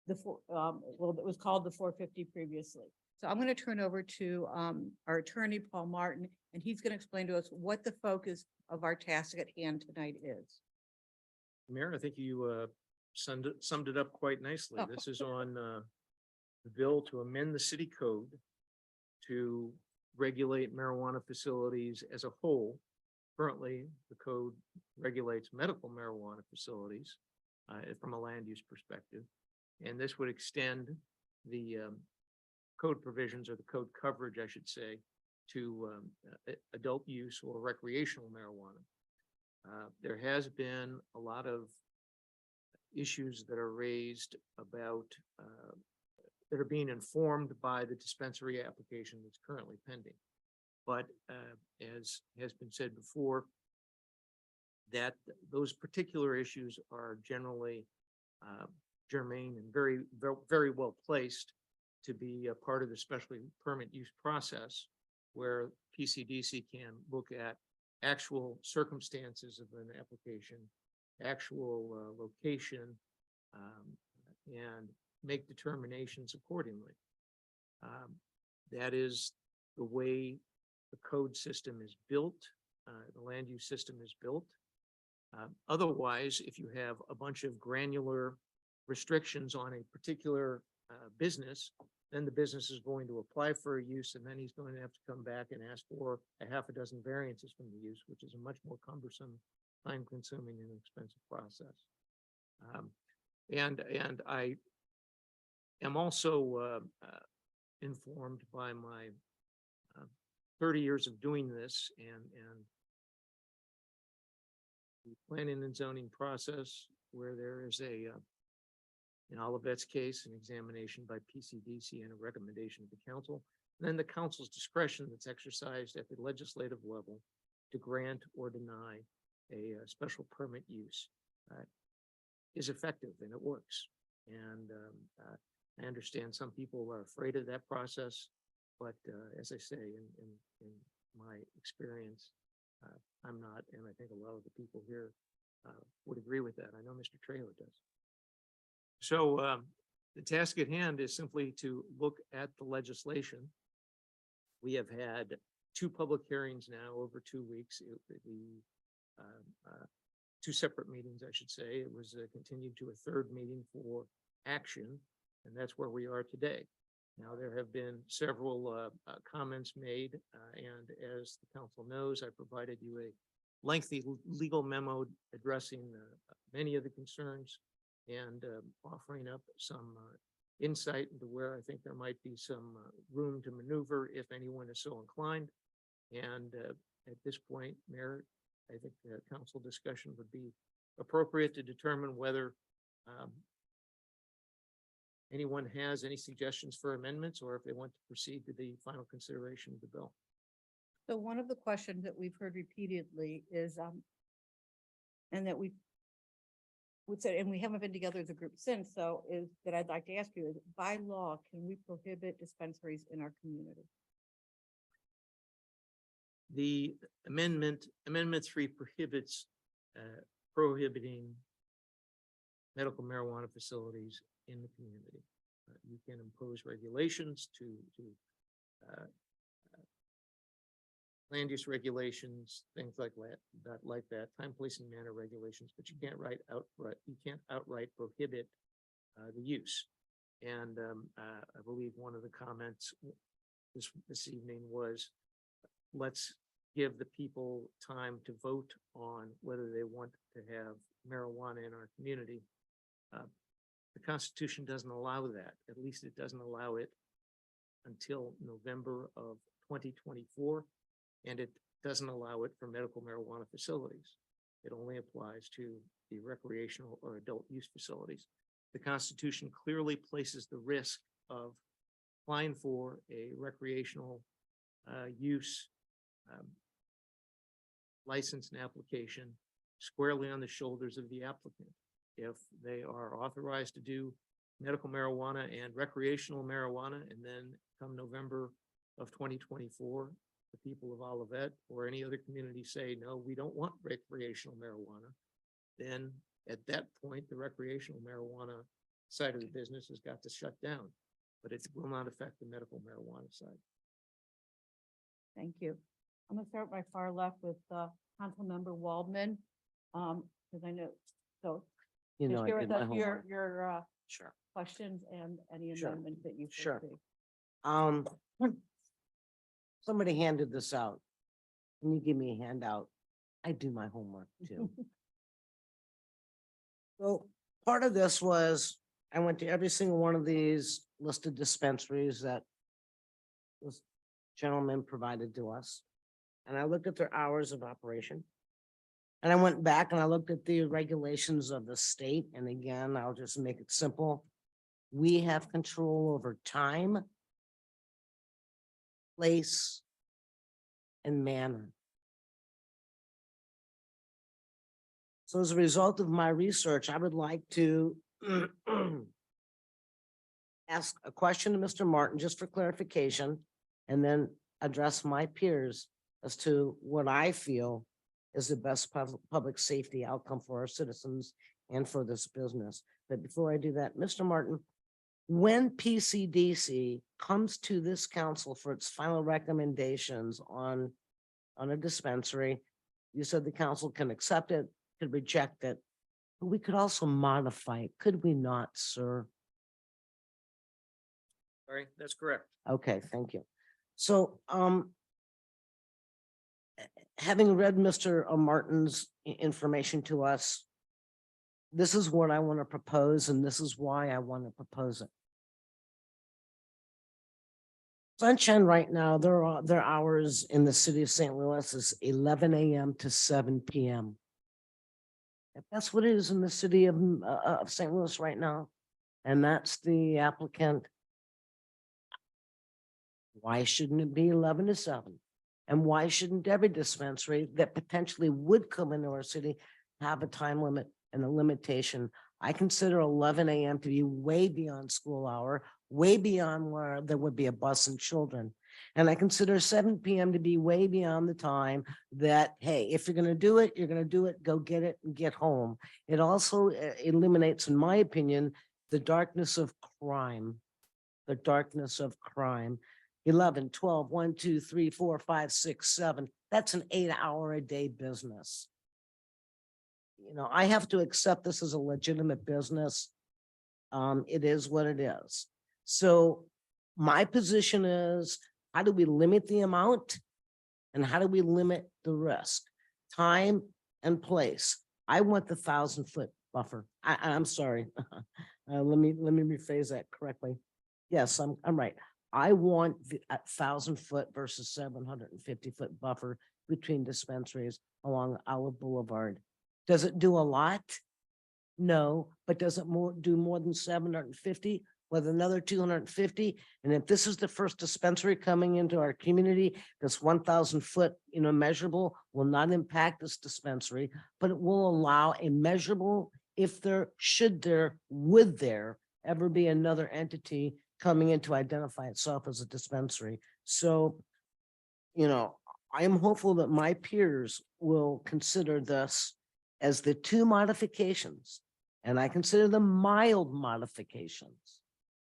it was called the 450 previously. So I'm going to turn over to our attorney, Paul Martin, and he's going to explain to us what the focus of our task at hand tonight is. Mayor, I think you summed it up quite nicely. Oh. This is on the bill to amend the city code to regulate marijuana facilities as a whole. Currently, the code regulates medical marijuana facilities from a land use perspective. And this would extend the code provisions, or the code coverage, I should say, to adult use or recreational marijuana. There has been a lot of issues that are raised about that are being informed by the dispensary application that's currently pending. But as has been said before, that those particular issues are generally germane and very well placed to be a part of the special permit use process, where PCDC can look at actual circumstances of an application, actual location, and make determinations accordingly. That is the way the code system is built, the land use system is built. Otherwise, if you have a bunch of granular restrictions on a particular business, then the business is going to apply for a use, and then he's going to have to come back and ask for a half a dozen variances from the use, which is a much more cumbersome, time-consuming and expensive process. And I am also informed by my 30 years of doing this and the planning and zoning process, where there is in Olivet's case, an examination by PCDC and a recommendation to the council. And then the council's discretion that's exercised at the legislative level to grant or deny a special permit use is effective and it works. And I understand some people are afraid of that process, but as I say, in my experience, I'm not, and I think a lot of the people here would agree with that. I know Mr. Trejo does. So the task at hand is simply to look at the legislation. We have had 2 public hearings now over 2 weeks. Two separate meetings, I should say. It was continued to a 3rd meeting for action, and that's where we are today. Now, there have been several comments made, and as the council knows, I provided you a lengthy legal memo addressing many of the concerns and offering up some insight into where I think there might be some room to maneuver if anyone is so inclined. And at this point, Mayor, I think the council discussion would be appropriate to determine whether anyone has any suggestions for amendments or if they want to proceed to the final consideration of the bill. So one of the questions that we've heard repeatedly is, and that we would say, and we haven't been together as a group since, so is that I'd like to ask you is, by law, can we prohibit dispensaries in our community? The amendment 3 prohibits prohibiting medical marijuana facilities in the community. You can impose regulations to land use regulations, things like that, time, place, and manner regulations, but you can't outright prohibit the use. And I believe one of the comments this evening was, let's give the people time to vote on whether they want to have marijuana in our community. The Constitution doesn't allow that. At least it doesn't allow it until November of 2024. And it doesn't allow it for medical marijuana facilities. It only applies to the recreational or adult use facilities. The Constitution clearly places the risk of applying for a recreational use license and application squarely on the shoulders of the applicant. If they are authorized to do medical marijuana and recreational marijuana, and then come November of 2024, the people of Olivet or any other community say, no, we don't want recreational marijuana, then at that point, the recreational marijuana side of the business has got to shut down, but it will not affect the medical marijuana side. Thank you. I'm gonna start my far left with Councilmember Waldman. Because I know, so You know, I share did with my us homework. your Sure. questions and any Sure. amendments that you Sure. foresee. Somebody handed this out. Can you give me a handout? I do my homework too. So part of this was, I went to every single one of these listed dispensaries that this gentleman provided to us. And I looked at their hours of operation. And I went back and I looked at the regulations of the state. And again, I'll just make it simple. We have control over time, place, and manner. So as a result of my research, I would like to ask a question to Mr. Martin, just for clarification, and then address my peers as to what I feel is the best public safety outcome for our citizens and for this business. But before I do that, Mr. Martin, when PCDC comes to this council for its final recommendations on a dispensary, you said the council can accept it, could reject it, but we could also modify it, could we not, sir? All right, that's correct. Okay, thank you. So, having read Mr. Martin's information to us, this is what I want to propose, and this is why I want to propose it. Sunshine right now, their hours in the city of St. Louis is 11 a.m. to 7 p.m. If that's what it is in the city of St. Louis right now, and that's the applicant, why shouldn't it be 11 to 7? And why shouldn't every dispensary that potentially would come into our city have a time limit and a limitation? I consider 11 a.m. to be way beyond school hour, way beyond where there would be a bus and children. And I consider 7 p.m. to be way beyond the time that, hey, if you're going to do it, you're going to do it, go get it and get home. It also eliminates, in my opinion, the darkness of crime, the darkness of crime. 11, 12, 1, 2, 3, 4, 5, 6, 7. That's an 8-hour-a-day business. You know, I have to accept this as a legitimate business. It is what it is. So my position is, how do we limit the amount? And how do we limit the risk? Time and place. I want the 1,000-foot buffer. I'm sorry. Let me rephrase that correctly. Yes, I'm right. I want the 1,000-foot versus 750-foot buffer between dispensaries along Olive Boulevard. Does it do a lot? No, but does it do more than 750 with another 250? And if this is the first dispensary coming into our community, this 1,000-foot, measurable will not impact this dispensary, but it will allow a measurable, if there, should there, would there ever be another entity coming in to identify itself as a dispensary. So, I am hopeful that my peers will consider this as the two modifications, and I consider them mild modifications.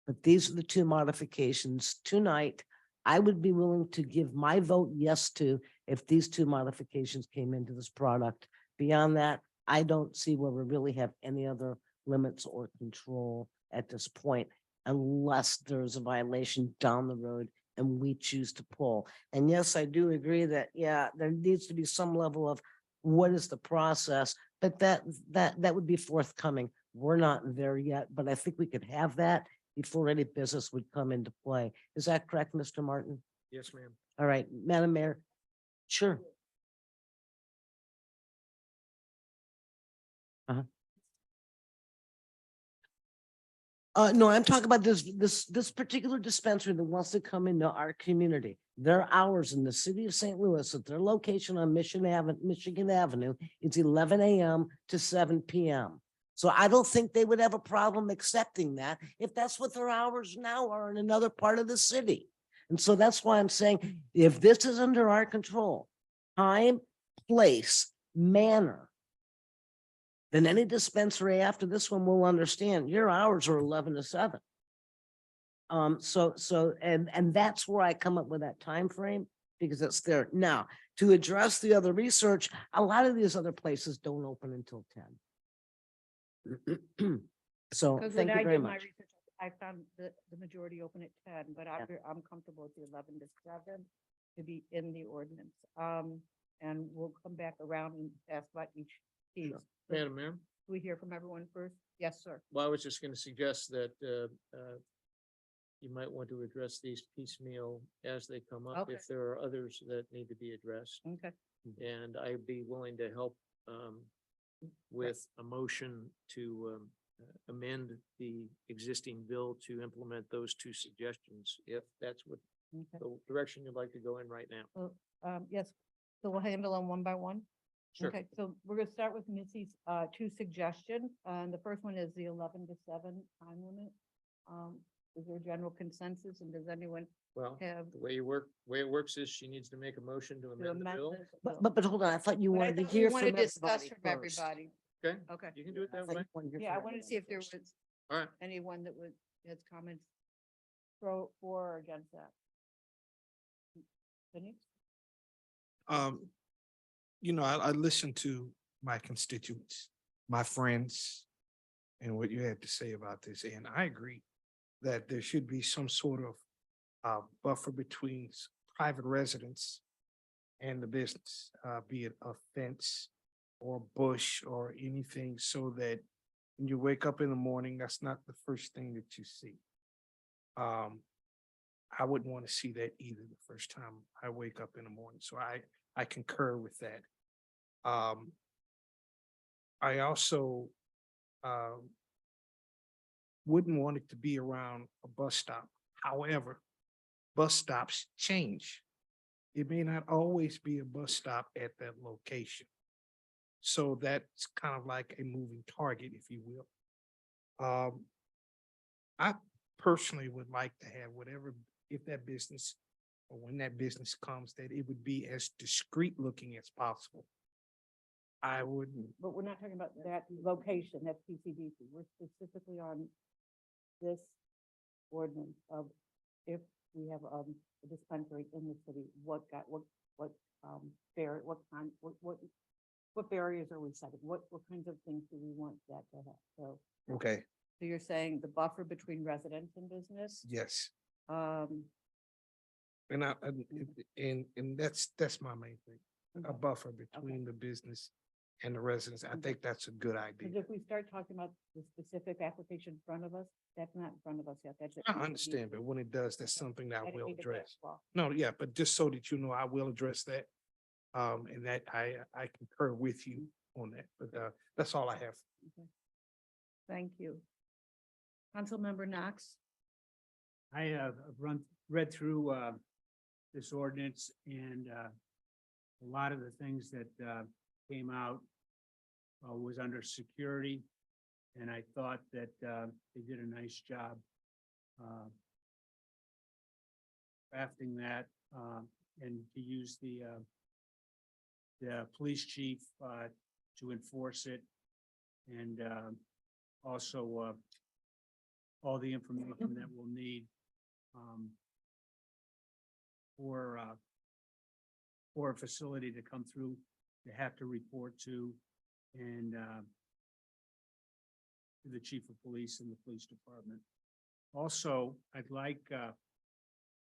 But these are the two modifications tonight. I would be willing to give my vote yes to if these two modifications came into this product. Beyond that, I don't see where we really have any other limits or control at this point, unless there's a violation down the road and we choose to pull. And yes, I do agree that, yeah, there needs to be some level of what is the process, but that would be forthcoming. We're not there yet, but I think we could have that before any business would come into play. Is that correct, Mr. Martin? Yes, ma'am. All right, Madam Mayor. Sure. No, I'm talking about this particular dispensary that wants to come into our community. Their hours in the city of St. Louis at their location on Michigan Avenue, it's 11 a.m. to 7 p.m. So I don't think they would have a problem accepting that if that's what their hours now are in another part of the city. And so that's why I'm saying, if this is under our control, time, place, manner, then any dispensary after this one will understand your hours are 11 to 7. And that's where I come up with that time frame, because it's there. Now, to address the other research, a lot of these other places don't open until 10. So Because thank when you I very did my much. research, I found the majority open at 10, but I'm comfortable with the 11 to 7 to be in the ordinance. And we'll come back around and ask about each piece. Madam Mayor? Do we hear from everyone first? Yes, sir. Well, I was just going to suggest that you might want to address these piecemeal as they come up, Okay. if there are others that need to be addressed. Okay. And I'd be willing to help with a motion to amend the existing bill to implement those two suggestions, if that's what Okay. the direction you'd like to go in right now. So, yes, so we'll handle them one by one. Sure. Okay, so we're gonna start with Missy's two suggestions. And the first one is the 11 to 7 time limit. Is there a general consensus, and does anyone Well, have? the way it works is she needs to make a motion to amend the bill. this bill? But hold on, I thought you But I wanted to thought we hear wanted from to discuss everybody from first. everybody. Okay, Okay. you can do it I that thought way. you wanted to hear Yeah, I from wanted to see if there everybody was All right. anyone that has comments for or against that. Vinny? I listened to my constituents, my friends, and what you had to say about this. And I agree that there should be some sort of buffer between private residents and the business, be it a fence or bush or anything, so that when you wake up in the morning, that's not the first thing that you see. I wouldn't want to see that either the first time I wake up in the morning. So I concur with that. I also wouldn't want it to be around a bus stop. However, bus stops change. It may not always be a bus stop at that location. So that's kind of like a moving target, if you will. I personally would like to have whatever, if that business or when that business comes, that it would be as discreet looking as possible. I wouldn't, But we're not talking about that location, that's PCDC. We're specifically on this ordinance of if we have a dispensary in the city, what barriers are we setting? What kinds of things do we want that to have? So okay, you're saying the buffer between residents and business? yes. Um, And that's my main thing, a okay. buffer between the business and the residents. I think that's a good Because idea. if we start talking about the specific application in front of us, that's not in front of us yet. That's. at I PCDC. understand, but when it does, that's something that I didn't will mean to address. backfall. No, yeah, but just so that you know, I will address that. And that I concur with you on that, but that's all I have. Okay. Thank you. Councilmember Knox? I have read through this ordinance and a lot of the things that came out was under security. And I thought that they did a nice job crafting that and to use the police chief to enforce it. And also all the information that we'll need for a facility to come through, to have to report to, and to the chief of police and the police department. Also, I'd like,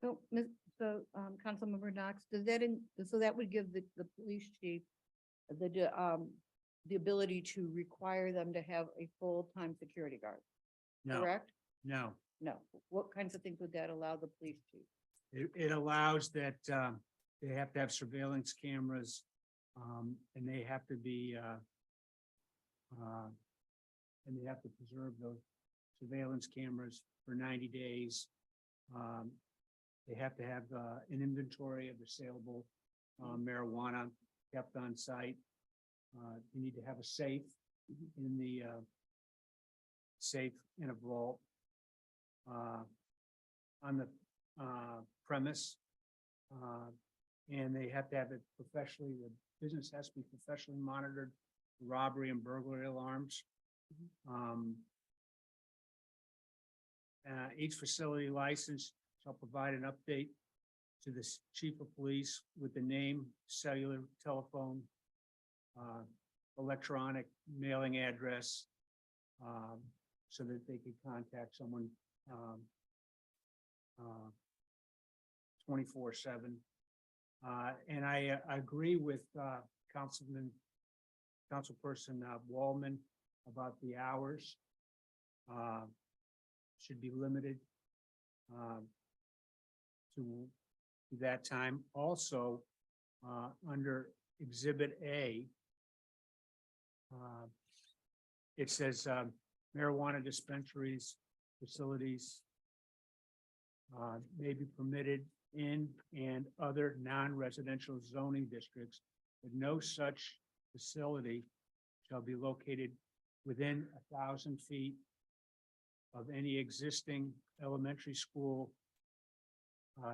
Councilmember Knox, does that so that would give the police chief the ability to require them to have a full-time security guard, no, correct? no. No. What kinds of things would that allow the police chief? It allows that they have to have surveillance cameras and they have to be and they have to preserve those surveillance cameras for 90 days. They have to have an inventory of the saleable marijuana kept on site. You need to have a safe in the safe in a vault on the premise. And they have to have it professionally, the business has to be professionally monitored, robbery and burglary alarms. Each facility license shall provide an update to the chief of police with the name, cellular, telephone, electronic mailing address, so that they could contact someone 24/7. And I agree with Councilperson Wallman about the hours. Should be limited to that time. Also, under Exhibit A, it says marijuana dispensaries, facilities may be permitted in and other non-residential zoning districts, but no such facility shall be located within 1,000 feet of any existing elementary school,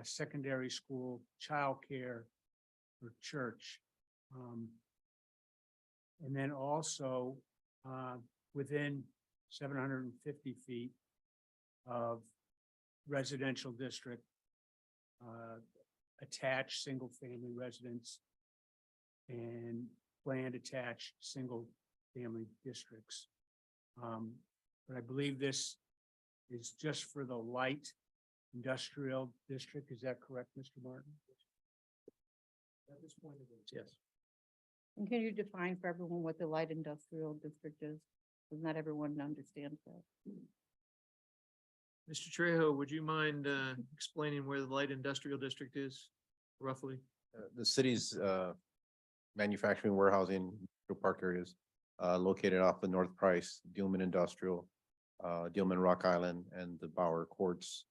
secondary school, childcare, or church. And then also within 750 feet of residential district, attached single-family residence, and planned attached single family districts. But I believe this is just for the light industrial district. Is that correct, Mr. Martin? At this point it is, yes. And can you define for everyone what the light industrial district is? Because not everyone understands that. Mr. Trejo, would you mind explaining where the light industrial district is roughly? The city's manufacturing, warehousing, park areas located off the North Price, Gilman Industrial, Gilman Rock Island, and the Bauer Courts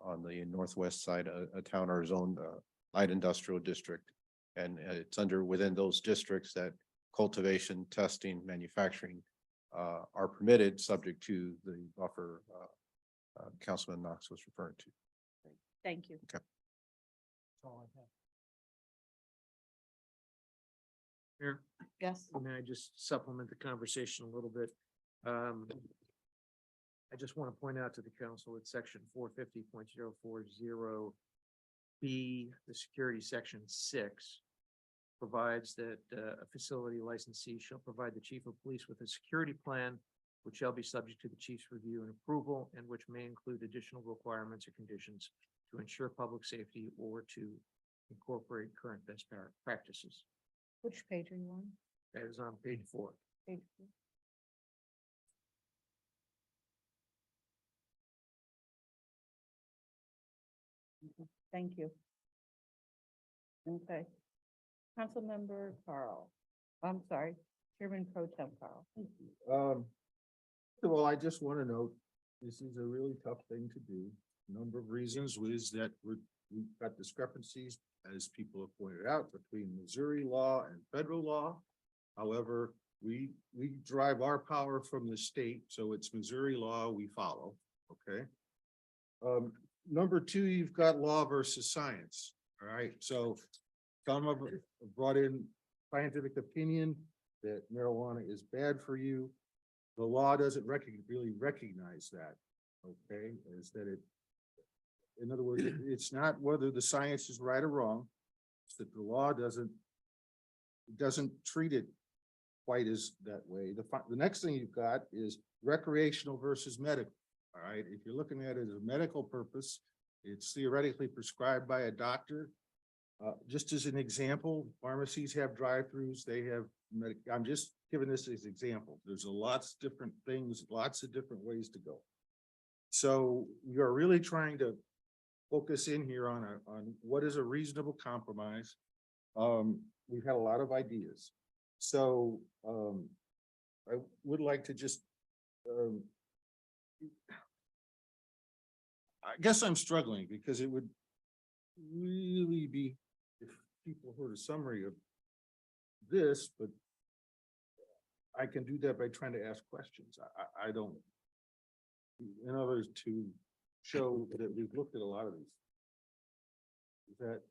on the northwest side, a town or zone light industrial district. And it's within those districts that cultivation, testing, manufacturing are permitted, subject to the buffer Councilman Knox was referring to. Thank you. Okay. That's all I have. Here, Yes. may I just supplement the conversation a little bit? I just want to point out to the council that section 450.040 B, the security section 6, provides that a facility licensee shall provide the chief of police with a security plan, which shall be subject to the chief's review and approval, and which may include additional requirements or conditions to ensure public safety or to incorporate current best practices. Which page are you on? That is on page 4. Page 4. Thank you. Okay. Councilmember Carl. I'm sorry, Chairman Pro Tem Carl. First of all, I just want to note, this is a really tough thing to do. Number of reasons is that we've got discrepancies, as people have pointed out, between Missouri law and federal law. However, we derive our power from the state, so it's Missouri law we follow, okay? Number 2, you've got law versus science, all right? So some of it brought in scientific opinion that marijuana is bad for you. The law doesn't really recognize that, okay? Is that it, in other words, it's not whether the science is right or wrong. It's that the law doesn't treat it quite as that way. The next thing you've got is recreational versus medical. All right, if you're looking at it as a medical purpose, it's theoretically prescribed by a doctor. Just as an example, pharmacies have drive-throughs. They have I'm just giving this as example. There's lots of different things, lots of different ways to go. So we are really trying to focus in here on what is a reasonable compromise. We've had a lot of ideas. So I would like to just I guess I'm struggling because it would really be if people heard a summary of this, but I can do that by trying to ask questions. I don't, in others to show that we've looked at a lot of these. Is that?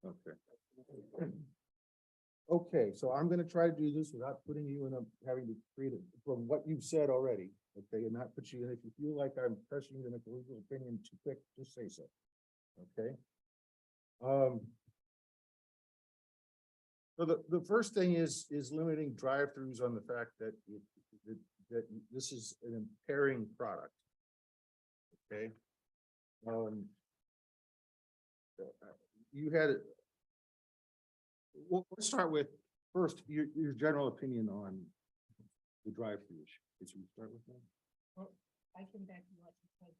Okay. Okay, so I'm gonna try to do this without putting you in having to create it from what you've said already, okay, and not put you in, if you feel like I'm pressing you to make a legal opinion too quick, just say so. Okay. So the first thing is limiting drive-throughs on the fact that that this is an impairing product. Okay. You had it. Well, let's start with first your general opinion on the drive-through issue. Did you start with that? Well, I can back you up because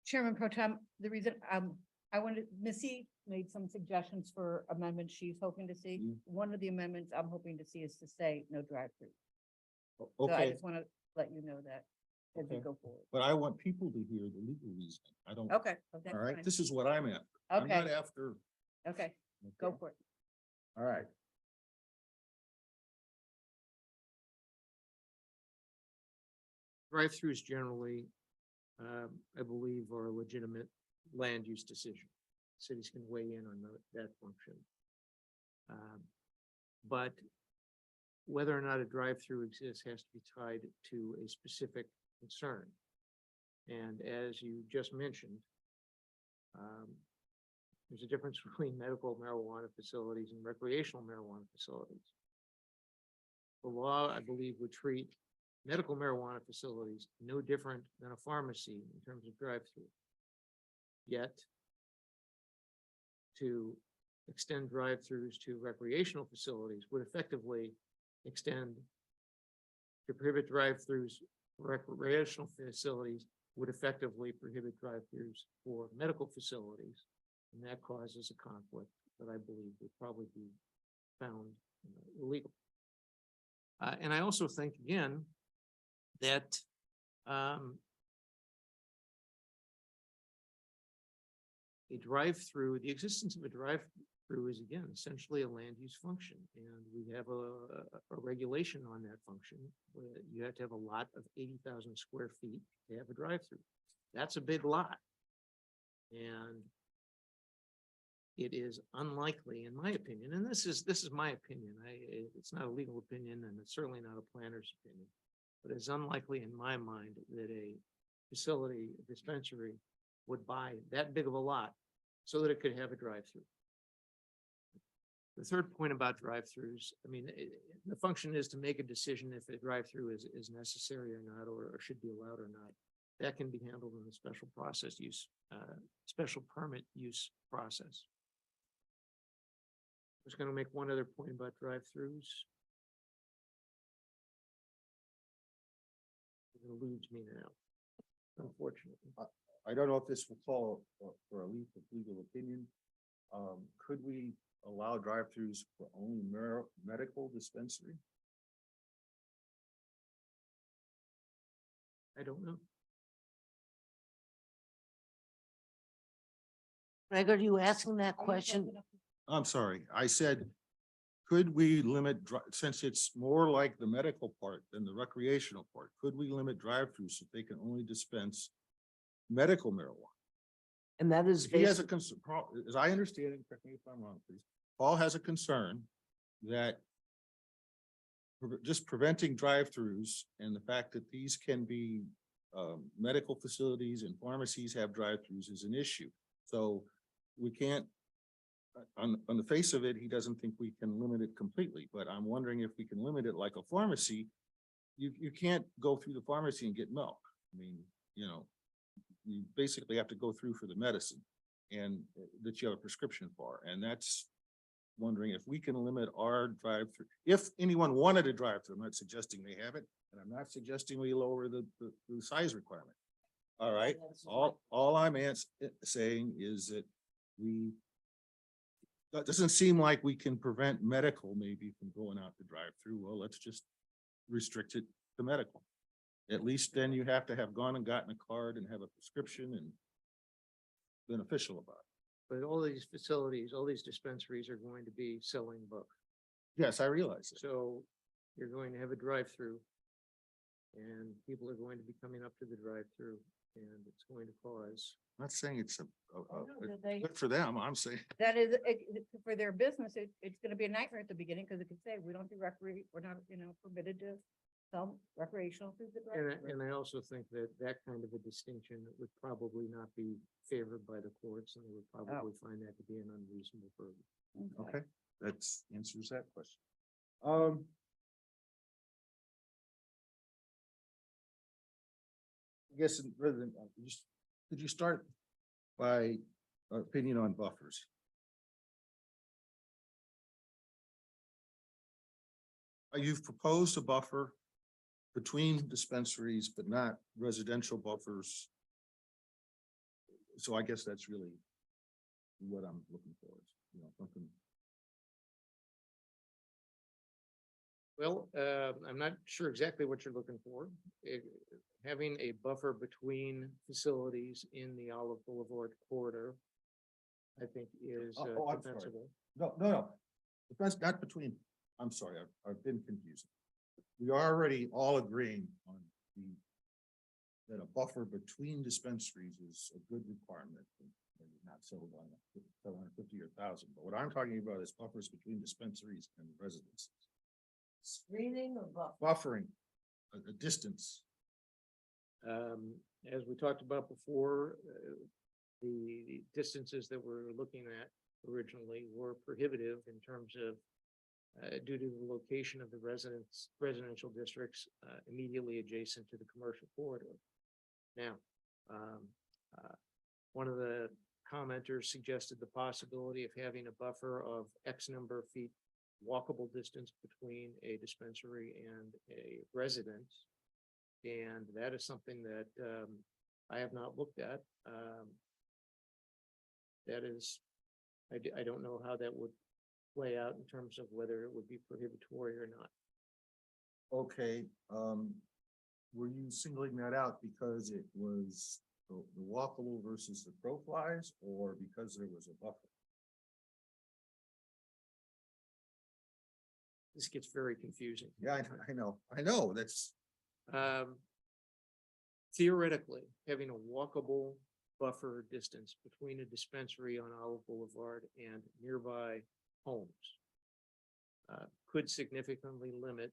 Chairman Pro Tem, the reason I wanted, Missy made some suggestions for amendments she's hoping to see. One of the amendments I'm hoping to see is to say no drive-through. So I Okay, just want to let you know that as we Okay. go forward. but I want people to hear the legal reason. I don't. Okay. That's All right, fine. this is what I'm after. I'm not Okay, after. okay, go Okay. for it. All right. Drive-throughs generally, I believe, are a legitimate land use decision. Cities can weigh in on that function. But whether or not a drive-through exists has to be tied to a specific concern. And as you just mentioned, There's a difference between medical marijuana facilities and recreational marijuana facilities. The law, I believe, would treat medical marijuana facilities no different than a pharmacy in terms of drive-through. Yet, to extend drive-throughs to recreational facilities would effectively extend to prohibit drive-throughs for recreational facilities would effectively prohibit drive-throughs for medical facilities. And that causes a conflict that I believe would probably be found illegal. And I also think, again, that a drive-through, the existence of a drive-through is again essentially a land use function, and we have a regulation on that function. Where you have to have a lot of 80,000 square feet to have a drive-through. That's a big lot, and it is unlikely, in my opinion, and this is my opinion. It's not a legal opinion, and it's certainly not a planner's opinion, but it's unlikely in my mind that a facility, a dispensary, would buy that big of a lot so that it could have a drive-through. The third point about drive-throughs, I mean, the function is to make a decision if a drive-through is necessary or not, or should be allowed or not. That can be handled in the special process use, special permit use process. I was going to make one other point about drive-throughs. It eludes me now, unfortunately. I don't know if this will fall for a leap of legal opinion. Could we allow drive-throughs for only medical dispensary? I don't know. Greg, are you asking that question? I'm sorry, I said, could we limit, since it's more like the medical part than the recreational part, could we limit drive-throughs so they can only dispense medical marijuana? And that is He has a based, concern, as I understand it, correct me if I'm wrong, please. Paul has a concern that just preventing drive-throughs and the fact that these can be medical facilities and pharmacies have drive-throughs is an issue. So we can't, on the face of it, he doesn't think we can limit it completely, but I'm wondering if we can limit it like a pharmacy. You can't go through the pharmacy and get milk. I mean, you know, you basically have to go through for the medicine and that you have a prescription for, and that's wondering if we can limit our drive-through. If anyone wanted a drive-through, I'm not suggesting they have it, and I'm not suggesting we lower the size requirement. All right, all I'm saying is that that doesn't seem like we can prevent medical maybe from going out to drive-through. Well, let's just restrict it to medical. At least then you have to have gone and gotten a card and have a prescription and been official about it. But all these facilities, all these dispensaries are going to be selling books. Yes, I realize it. So you're going to have a drive-through. And people are going to be coming up to the drive-through, and it's going to cause. I'm not saying it's they- good for them. I'm saying, That is, for their business, it's gonna be a nightmare at the beginning, because it could say, we don't do we're not, permitted to sell recreational through the drive-through. And I also think that that kind of a distinction would probably not be favored by the courts, and they would probably find that to be an unreasonable burden. okay, that answers that question. I guess rather than, could you start by opinion on buffers? You've proposed a buffer between dispensaries, but not residential buffers. So I guess that's really what I'm looking for, something. Well, I'm not sure exactly what you're looking for. Having a buffer between facilities in the Olive Boulevard corridor, I think is I'm sorry. defensible. No. That's not between, I'm sorry, I've been confused. We are already all agreeing on that a buffer between dispensaries is a good requirement. And not settled on 750 or 1,000, but what I'm talking about is buffers between dispensaries and residences. screening or buffer? Buffering, a distance. As we talked about before, the distances that we're looking at originally were prohibitive in terms of due to the location of the residential districts immediately adjacent to the commercial corridor. Now, one of the commenters suggested the possibility of having a buffer of X number of feet walkable distance between a dispensary and a residence. And that is something that I have not looked at. That is, I don't know how that would play out in terms of whether it would be prohibitory or not. Okay, were you singling that out because it was the walkable versus the crow flies, or because there was a buffer? This gets very confusing. Yeah, I know, that's, Theoretically, having a walkable buffer distance between a dispensary on Olive Boulevard and nearby homes could significantly limit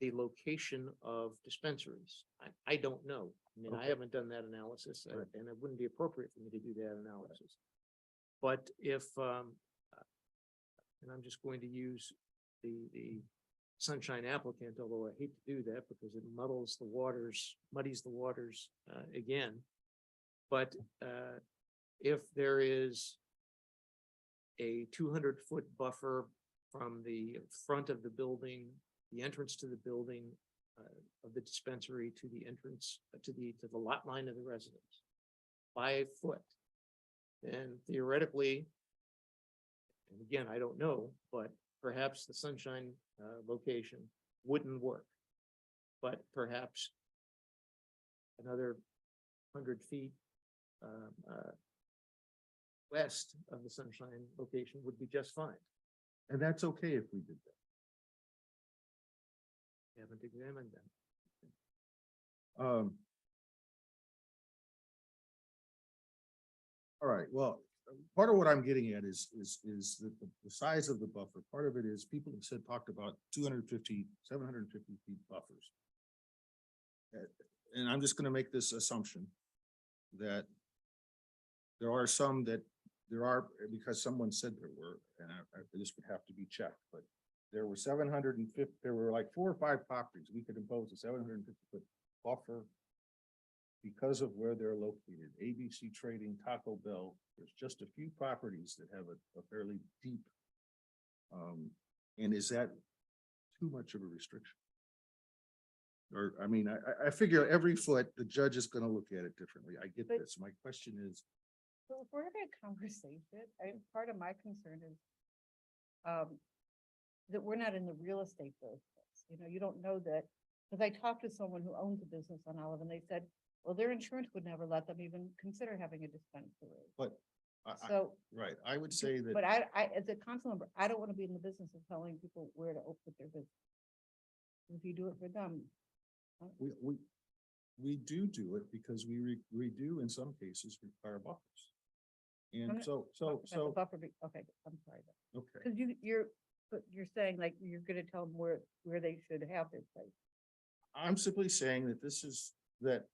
the location of dispensaries. I don't know. I mean, I Okay. haven't done that analysis, Right. and it wouldn't be appropriate for me to do that analysis. But if, and I'm just going to use the Sunshine applicant, although I hate to do that because it muddies the waters again. But if there is a 200-foot buffer from the front of the building, the entrance to the building of the dispensary to the entrance to the lot line of the residence, 5 foot, then theoretically, and again, I don't know, but perhaps the Sunshine location wouldn't work. But perhaps another 100 feet west of the Sunshine location would be just fine. and that's okay if we did that. Haven't examined them. All right, well, part of what I'm getting at is the size of the buffer. Part of it is people have talked about 250, 750 feet buffers. And I'm just gonna make this assumption that there are some that because someone said there were, and this would have to be checked, but there were 750, there were like 4 or 5 properties. We could impose a 750-foot buffer because of where they're located. ABC Trading, Taco Bell, there's just a few properties that have a fairly deep. And is that too much of a restriction? Or, I mean, I figure every foot, the judge is gonna look at it differently. I get But- this. My question is, So if we're having a conversation, part of my concern is that we're not in the real estate business. You know, you don't know that, because I talked to someone who owns a business on Olive and they said, well, their insurance would never let them even consider having a dispensary. but, So, right, I would say that. but I, as a council member, I don't want to be in the business of telling people where to open their business. If you do it for them. We do it because we do in some cases require buffers. I'm And not so, talking about the buffer okay, I'm sorry. okay, Because you're saying like, you're gonna tell them where they should have their place. I'm simply saying that this is, that.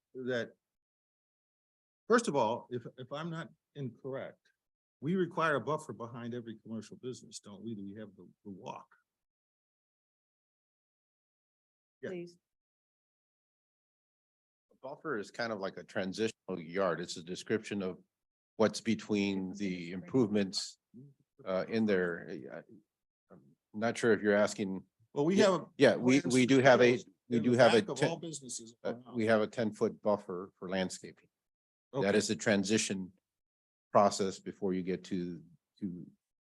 First of all, if I'm not incorrect, we require a buffer behind every commercial business, don't we? We have the walk. Yeah. Please. A buffer is kind of like a transitional yard. It's a description of what's between the improvements in there. I'm not sure if you're asking. Well, we Yeah, have. Yeah, we do have a, we do have a, Of all businesses. we have a 10-foot buffer for landscaping. That Okay. is a transition process before you get to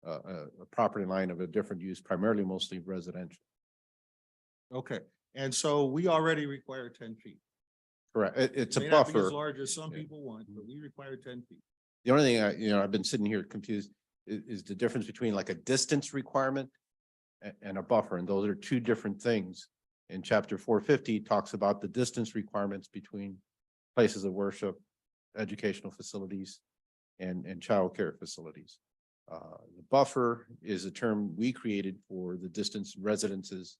a property line of a different use, primarily mostly residential. Okay, and so we already require 10 feet. Correct. It's a May not be buffer. As large as some Yeah. people want, but we require 10 feet. The only thing I've been sitting here confused is the difference between like a distance requirement and a buffer, and those are two different things. In chapter 450 talks about the distance requirements between places of worship, educational facilities, and childcare facilities. The buffer is a term we created for the distance residences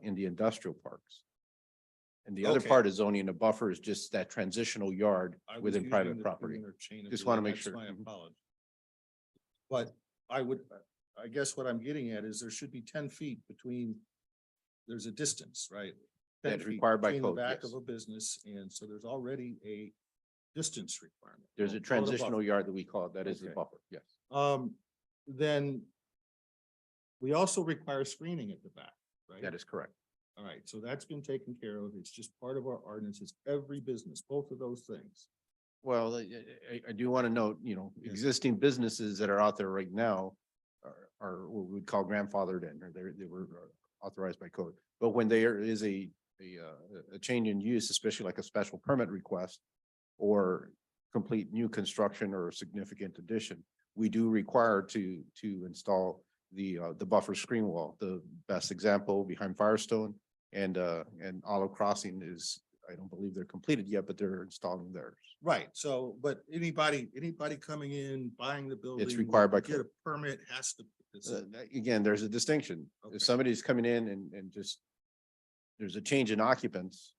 in the industrial parks. And the other Okay. part is zoning a buffer is just that transitional yard I was within using private the property. interchain of Just wanna doing, make that's sure. my Mhm. apology. But I guess what I'm getting at is there should be 10 feet between, there's a distance, right? 10 That's feet required by between the code, Back yes. of a business, and so there's already a distance requirement. There's a Call it transitional buffer. yard that we call it, that is the Okay. buffer, yes. Then we also require screening at the back, right? That is correct. All right, so that's been taken care of. It's just part of our ordinance. It's every business, both of those things. Well, I do want to note, Yes. existing businesses that are out there right now are what we would call grandfathered in, or they were authorized by code. But when there is a change in use, especially like a special permit request or complete new construction or a significant addition, we do require to install the buffer screen wall. The best example behind Firestone and Olive Crossing is, I don't believe they're completed yet, but they're installing theirs. Right, so, but anybody coming in, buying the building. required by Get a permit has to. Again, there's a distinction. Okay. If somebody's coming in and just, there's a change in occupants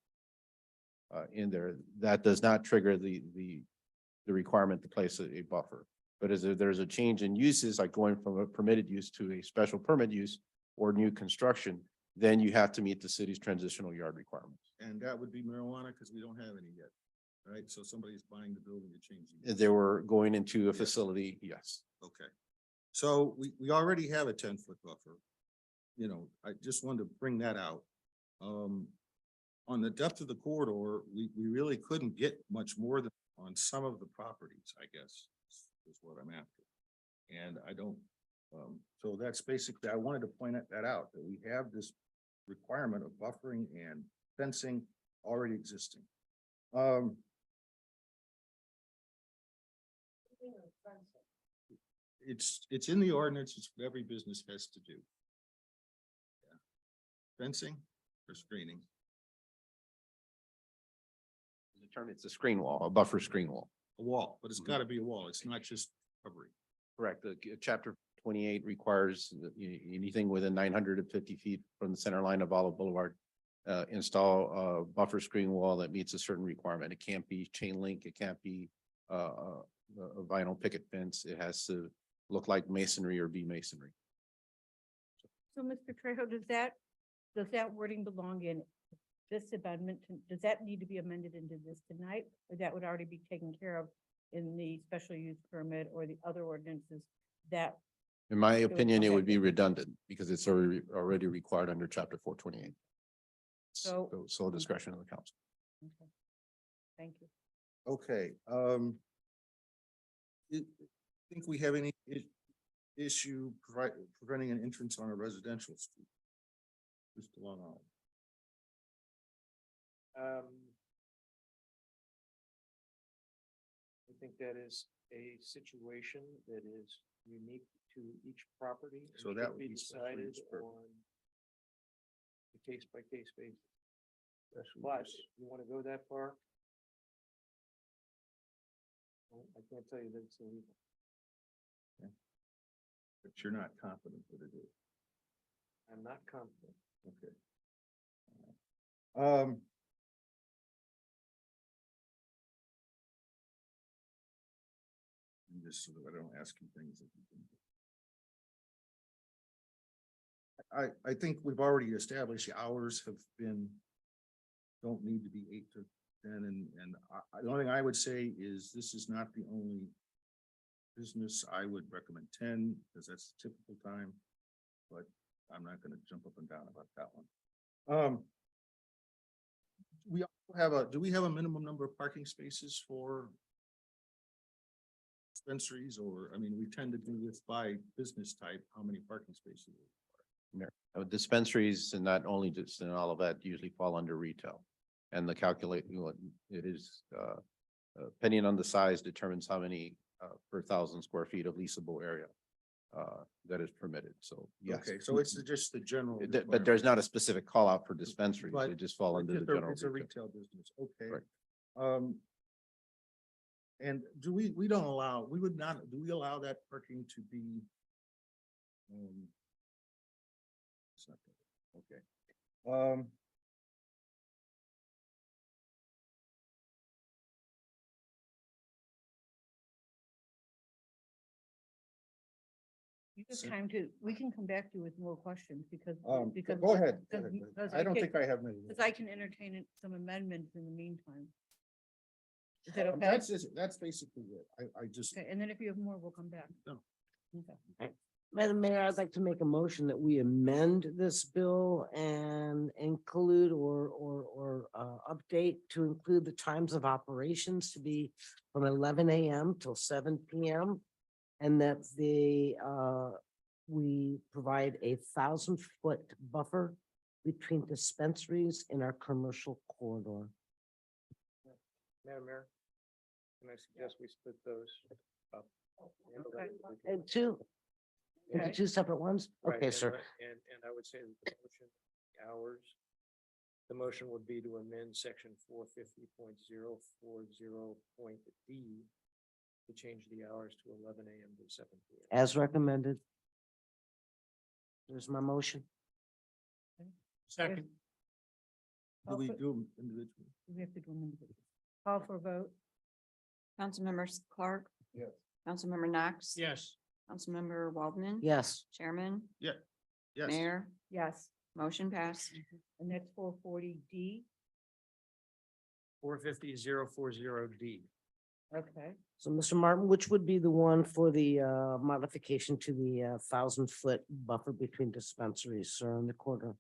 in there, that does not trigger the requirement to place a buffer. But as there's a change in uses, like going from a permitted use to a special permit use or new construction, then you have to meet the city's transitional yard requirements. And that would be marijuana, because we don't have any yet, right? So somebody's buying the building to change. the If use. they were going into a facility, yes. Okay, so we already have a 10-foot buffer. I just wanted to bring that out. On the depth of the corridor, we really couldn't get much more than on some of the properties, I guess, is what I'm after. And I don't, so that's basically, I wanted to point that out, that we have this requirement of buffering and fencing already existing. It's in the ordinance, it's what every business has to do. Yeah. Fencing or screening. The term, it's a screen wall, a buffer screen wall. A wall, but it's gotta be a wall. It's not just covering. Correct. The chapter 28 requires that anything within 950 feet from the center line of Olive Boulevard, install a buffer screen wall that meets a certain requirement. It can't be chain link. It can't be a vinyl picket fence. It has to look like masonry or be masonry. So, Mr. Trejo, does that wording belong in this amendment? Does that need to be amended into this tonight? Or that would already be taken care of in the special use permit or the other ordinances that? In my would opinion, come it back would be in. redundant because it's already required under chapter 428. So- Sole discretion of the council. Okay. Thank you. Okay, think we have any issue preventing an entrance on a residential street? Just along Olive. I think that is a situation that is unique to each property. and So that should would be special decided use permit. on a case by case basis. Special But use. you want to go that far? Well, I can't tell you that it's illegal. But you're not confident that it is. I'm not confident. Okay. Um. and just so that I don't ask you things that you can. I think we've already established the hours have been, don't need to be 8 to 10, and the only thing I would say is this is not the only business. I would recommend 10, because that's the typical time, but I'm not gonna jump up and down about that one. We also have do we have a minimum number of parking spaces for dispensaries, or, I mean, we tend to do this by business type, how many parking spaces? Dispensaries, and not only just in Olivet, usually fall under retail. And the it is, depending on the size, determines how many per 1,000 square feet of leasable area that is permitted. So, yes. Okay, so it's just the general. But requirement. there's not a specific call out for dispensaries. But- They just fall But under the it's a- general. It's a retail. retail business, okay. Right. And do we don't allow, we would not, do we allow that parking to be? It's not good. Okay. It's time to, we can come back to you with more questions because. Go because- ahead. because I don't can- think I have many. Because I can entertain some amendments in the meantime. Is that okay? That's basically it. I just. Okay, and then if you have more, we'll come back. No. Okay. Madam Mayor, I'd like to make a motion that we amend this bill and include or update to include the times of operations to be from 11 a.m. till 7 p.m. And that we provide 1,000-foot buffer between dispensaries in our commercial corridor. Madam Mayor, can I suggest we split those up? Handle that quickly. And two, into Okay. two separate ones? Right, Okay, and sir. And I would say that the motion, hours, the motion would be to amend section 450.040.d to change the hours to 11 a.m. to 7 p.m. As recommended. There's my motion. Second. Do we do them individually? We have to go individually. Call for a vote. Councilmember Clark. Yes. Councilmember Knox. Yes. Councilmember Waldman. Yes. Chairman, Yes. Mayor, Yes, motion passed. and that's 440D. 450.040.d. Okay. So, Mr. Martin, which would be the one for the modification to the 1,000-foot buffer between dispensaries, sir, in the corridor?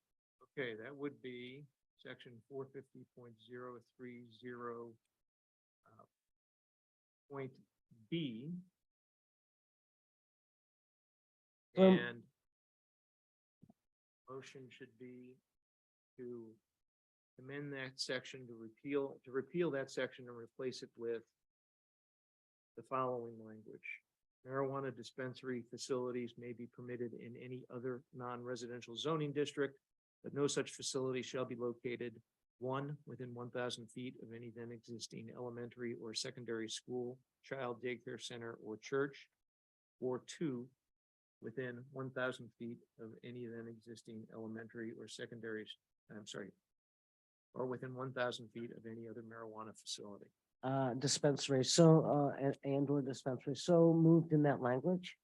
Okay, that would be section 450.030. Point B. Um, And motion should be to amend that section to repeal that section and replace it with the following language. Marijuana dispensary facilities may be permitted in any other non-residential zoning district, but no such facility shall be located, one, within 1,000 feet of any then existing elementary or secondary school, child daycare center, or church, or two, within 1,000 feet of any then existing elementary or secondary, or within 1,000 feet of any other marijuana facility. Dispensary, so, and or dispensary, so moved in that language?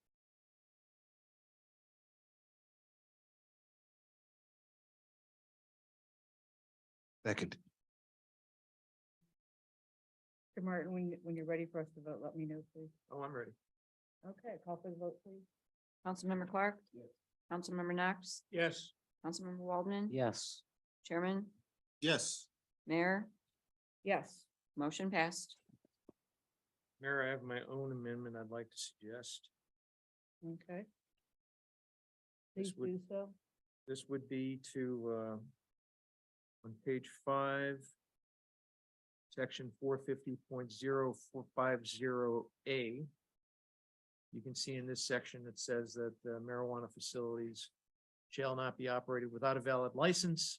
Second. Mr. Martin, when you're ready for us to vote, let me know, please. Oh, I'm ready. Okay, call for the vote, please. Councilmember Clark. Yes. Councilmember Knox. Yes. Councilmember Waldman. Yes. Chairman, Yes. Mayor, Yes. motion passed. Mayor, I have my own amendment I'd like to suggest. Okay. This Please would- do so. This would be to, on page 5, section 450.0450A. You can see in this section, it says that marijuana facilities shall not be operated without a valid license,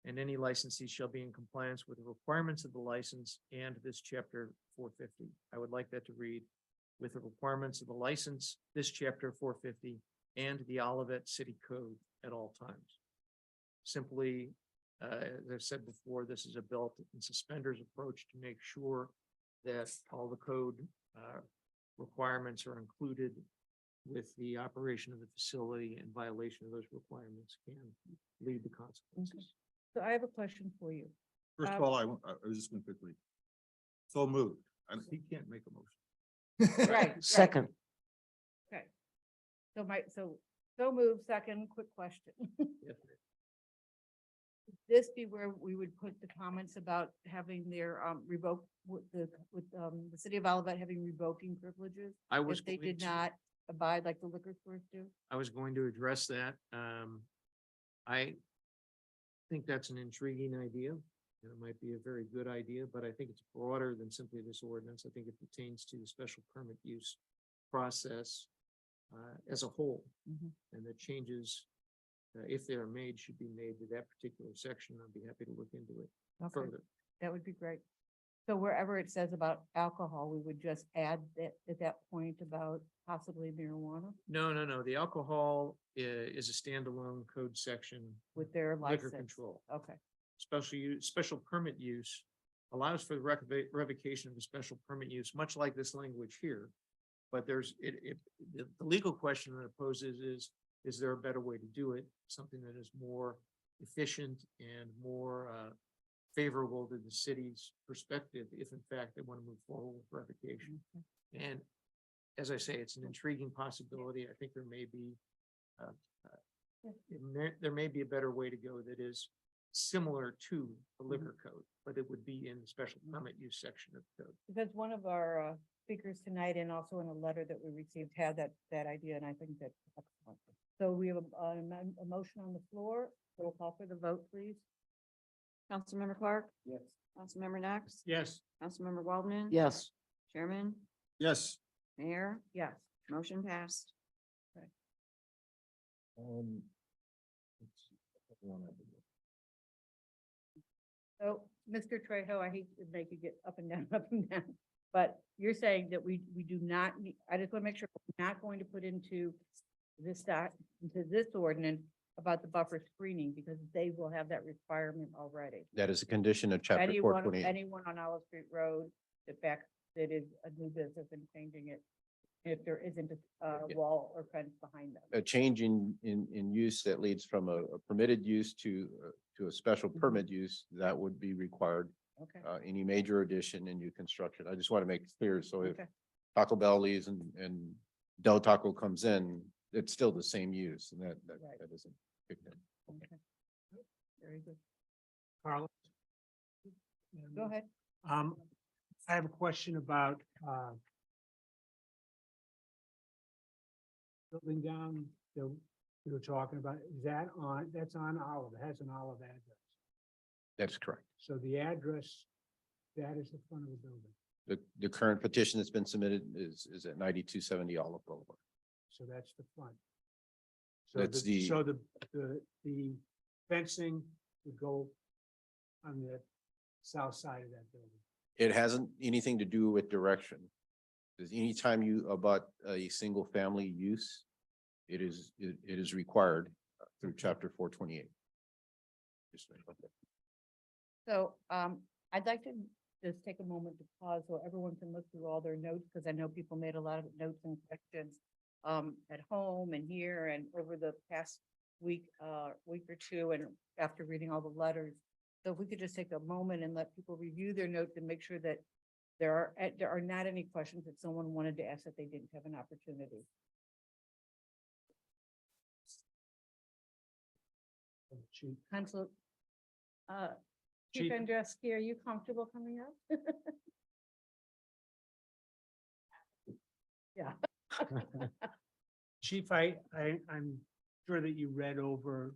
and any licensee shall be in compliance with the requirements of the license and this chapter 450. I would like that to read with the requirements of the license, this chapter 450, and the Olivet City Code at all times. Simply, as I've said before, this is a belt and suspenders approach to make sure that all the code requirements are included with the operation of the facility, and violation of those requirements can lead to consequences. So I have a question for you. First of all, I was just going to quickly. So moved. And he can't make a motion. Right. Second. Okay. So move, second, quick question. Yes, ma'am. Would this be where we would put the comments about having their revoke with the city of Olivet having revoking privileges? I was If they going did to- not abide like the liquor stores do? I was going to address that. I think that's an intriguing idea. And it might be a very good idea, but I think it's broader than simply this ordinance. I think it pertains to the special permit use process as a whole. Mhm. And the changes, if they are made, should be made to that particular section. I'd be happy to look into it Okay, further. that would be great. So wherever it says about alcohol, we would just add that at that point about possibly marijuana No. The alcohol is a standalone code section. with their Liquor license. control. Okay, Special permit use allows for the revocation of a special permit use, much like this language here. But there's, the legal question that it poses is there a better way to do it? Something that is more efficient and more favorable to the city's perspective, if in fact they want to move forward with revocation. And as I say, it's an intriguing possibility. I think there may be there may be a better way to go that is similar to the liquor code, but it would be in the special permit use section of the code. Because one of our speakers tonight and also in a letter that we received had that idea, and I think that's excellent. So we have a motion on the floor. We'll call for the vote, please. Councilmember Clark, Yes. Councilmember Knox, Yes. Councilmember Waldman. Yes. Chairman, Yes. Mayor, Yes. motion passed. Um, let's see, one other. So, Mr. Trejo, I hate to make you get up and down, up and down, but you're saying that we do not need, I just want to make sure we're not going to put into this into this ordinance about the buffer screening, because they will have that requirement already. That is a condition of chapter four twenty-eight. Anyone on Olive Street Road, that is a new business and changing it, if there isn't a Yeah. wall or fence behind them. A change in use that leads from a permitted use to a special permit use, that would be required. Okay. Any major addition and new construction. I just want to make it clear, so if Okay. Taco Bell leaves and Del Taco comes in, it's still the same use, and Right. that isn't picked in. Okay. Very good. Carlos? Go ahead. I have a question about, building down that we were talking about, is that on, that's on Olive, it has an Olive address. That's correct. So the address, that is the front of the building. The current petition that's been submitted is at 9270 Olive Boulevard. So that's the front. So That's the- So the fencing would go on the south side of that building. It hasn't anything to do with direction. Because anytime you abut a single family use, it is required through chapter 428. So I'd like to just take a moment to pause so everyone can look through all their notes, because I know people made a lot of notes and questions at home and here and over the past week or two, and after reading all the letters. So if we could just take a moment and let people review their notes and make sure that there are not any questions that someone wanted to ask that they didn't have an opportunity. Chief, Council, Chief Chief. Andrewski, are you comfortable coming up? Yeah. Chief, I'm sure that you read over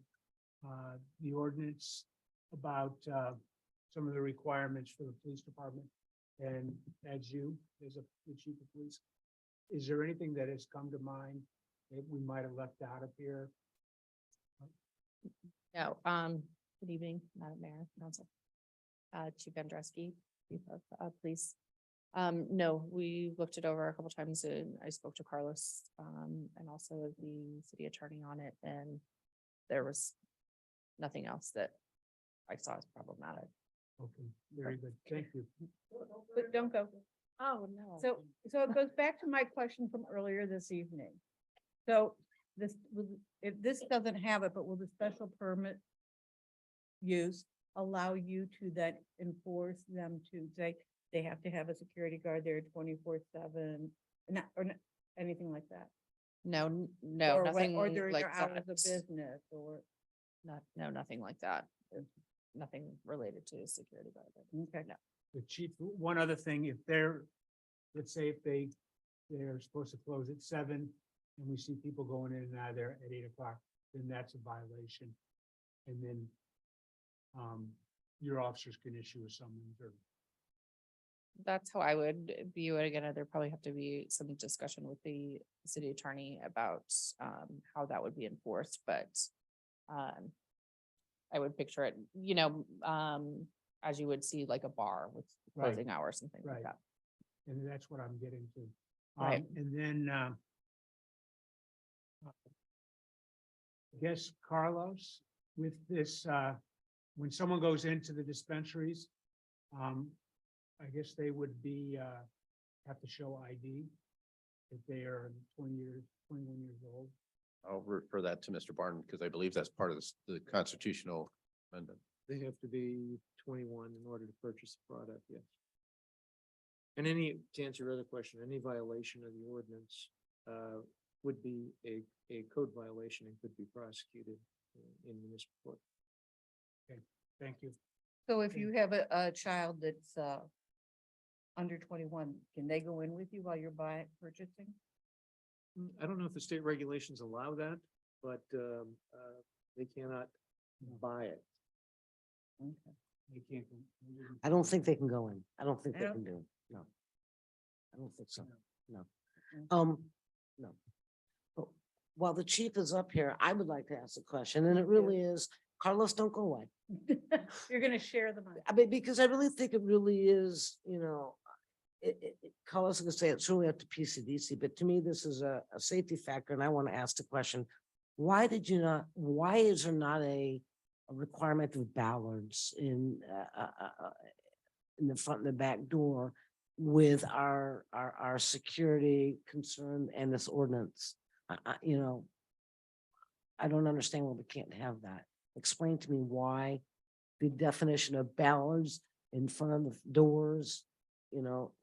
the ordinance about some of the requirements for the police department. And as the chief of police, is there anything that has come to mind that we might have left out of here? No, good evening, Madam Mayor, Council. Chief Andreski, Chief of Police. No, we looked it over a couple times and I spoke to Carlos, and also the city attorney on it, and there was nothing else that I saw as problematic. Okay, very good. Thank you. But don't go. Oh, no. So it goes back to my question from earlier this evening. So if this doesn't have it, but will the special permit use allow you to then enforce them to say they have to have a security guard there 24/7, or not anything like that? No, Or nothing or during like their hours of that. business or, No, nothing like that. Nothing related to security guard. okay. No. The chief, one other thing, let's say if they're supposed to close at 7 and we see people going in and out of there at 8 o'clock, then that's a violation. And then your officers can issue a summons or. That's how I would view it. Again, there probably have to be some discussion with the city attorney about how that would be enforced, but I would picture it, as you would see like a bar with Right. closing hours and things like Right. that. And that's what I'm getting to. Right. And then I guess Carlos, with this, when someone goes into the dispensaries, I guess they would be, have to show ID. if they are 20 years, 21 years old. I'll refer that to Mr. Barton because I believe that's part of the constitutional amendment. They have to be 21 in order to purchase the product, yes. And any, to answer your other question, any violation of the ordinance would be a code violation and could be prosecuted in municipal court. Okay, thank you. So if you have a child that's under 21, can they go in with you while you're purchasing? I don't know if the state regulations allow that, but they cannot buy it. Okay. They can't. I don't think they can go in. I don't think I they don't- can do it. No. I don't think so. No. Okay. No. But while the chief is up here, I would like to ask a question, and it really is, Carlos, don't go away. You're gonna share the money. I mean, because I really think it really is, Carlos is gonna say it's really up to PCDC, but to me, this is a safety factor, and I want to ask the question, why is there not a requirement of ballards in the front and the back door with our security concern and this ordinance? I don't understand why we can't have that. Explain to me why the definition of ballards in front of the doors,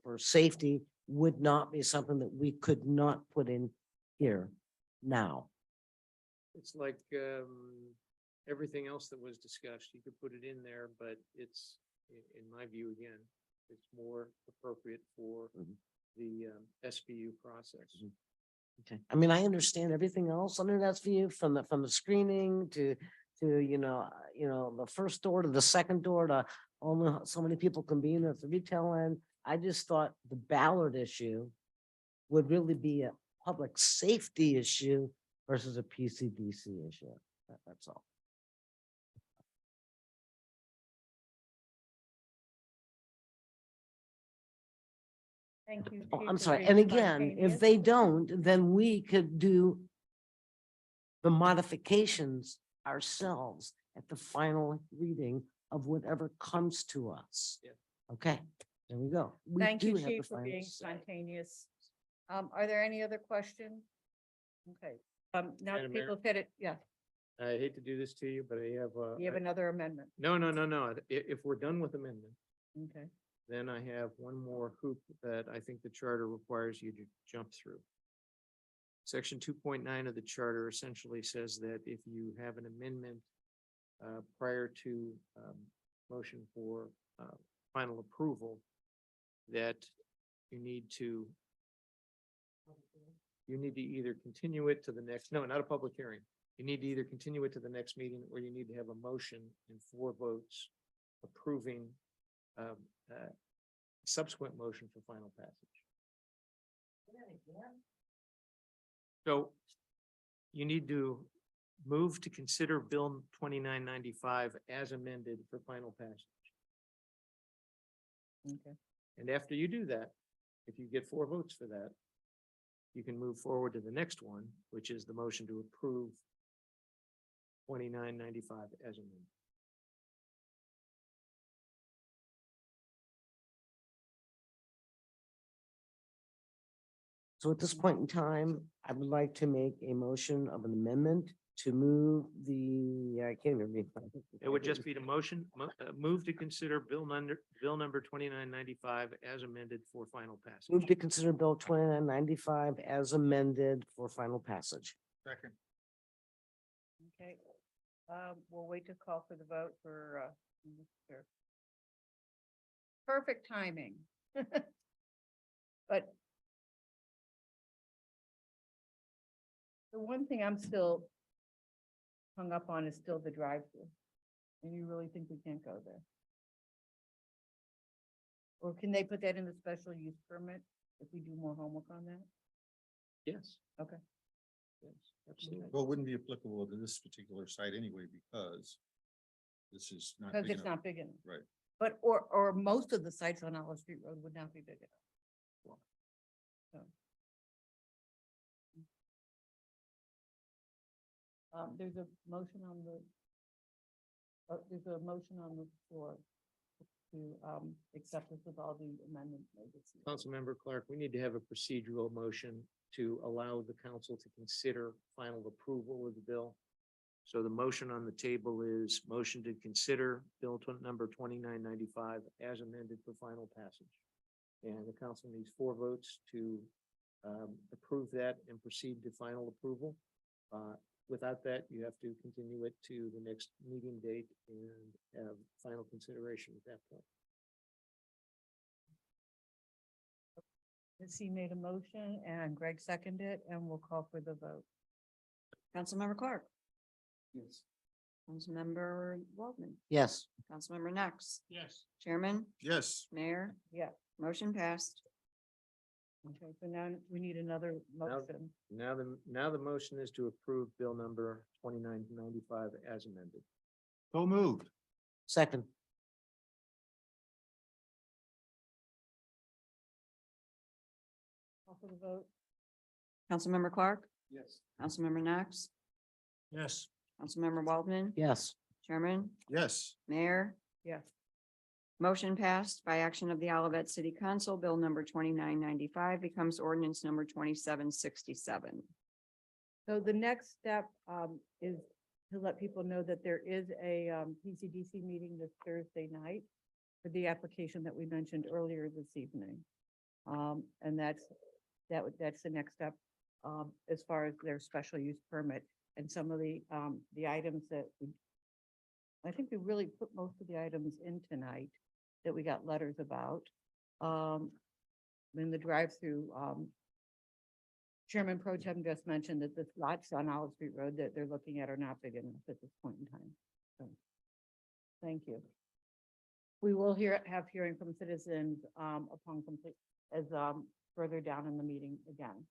for safety would not be something that we could not put in here now. It's like everything else that was discussed, you could put it in there, but it's, in my view, again, it's more appropriate for the SBU process. Okay, I mean, I understand everything else under that view, from the screening to the first door to the second door to only so many people can be in at the retail end. I just thought the ballard issue would really be a public safety issue versus a PCDC issue. That's all. Thank you. Oh, Chief, I'm for sorry. being And again, spontaneous. if they don't, then we could do the modifications ourselves at the final reading of whatever comes to us. Yeah. Okay, there we go. We Thank you, do have the Chief, for final being say. spontaneous. Are there any other questions? Okay, now Madam Mayor? people said it, yeah, I hate to do this to you, but I have. you have another amendment. No. If we're done with amendment, Okay. then I have one more hoop that I think the charter requires you to jump through. Section 2.9 of the charter essentially says that if you have an amendment prior to motion for final approval, that you need to either continue it to the next, no, not a public hearing. You need to either continue it to the next meeting, or you need to have a motion and 4 votes approving subsequent motion for final passage. So you need to move to consider Bill 2995 as amended for final passage. Okay. And after you do that, if you get 4 votes for that, you can move forward to the next one, which is the motion to approve 2995 as amended. So at this point in time, I would like to make a motion of an amendment to move I can't even read. It would just be to move to consider bill number 2995 as amended for final passage. Move to consider Bill 2995 as amended for final passage. Second. Okay, we'll wait to call for the vote for Mr. Perfect timing. But the one thing I'm still hung up on is still the drive-through. And you really think we can't go there? Or can they put that in the special use permit if we do more homework on that? Yes. Okay. Yes, absolutely. Well, it wouldn't be applicable to this particular site anyway, because this is not. Because big it's enough. not big enough. Right. But, or most of the sites on Olive Street Road would not be big enough. So. There's a motion on the floor. to accept this with all the amendments made. this evening. Councilmember Clark, we need to have a procedural motion to allow the council to consider final approval of the bill. So the motion on the table is motion to consider number 2995 as amended for final passage. And the council needs 4 votes to approve that and proceed to final approval. Without that, you have to continue it to the next meeting date and have final consideration at that point. Missy made a motion and Greg seconded it, and we'll call for the vote. Councilmember Clark. Yes. Councilmember Waldman. Yes. Councilmember Knox. Yes. Chairman, Yes. Mayor, Yeah. motion passed. Okay, so now we need another motion. Now the motion is to approve bill number 2995 as amended. So moved. Second. Call for the vote. Councilmember Clark, Yes. Councilmember Knox, Yes. Councilmember Waldman, Yes. Chairman, Yes. Mayor, Yes. motion passed by action of the Olivet City Council. Bill number 2995 becomes ordinance number 2767. So the next step is to let people know that there is a PCDC meeting this Thursday night for the application that we mentioned earlier this evening. And that's the next step as far as their special use permit and some of the items that I think we really put most of the items in tonight that we got letters about. In the drive-through, Chairman Pro Tem just mentioned that the lots on Olive Street Road that they're looking at are not big enough at this point in time. So, thank you. We will have hearing from citizens upon complete, as further down in the meeting again.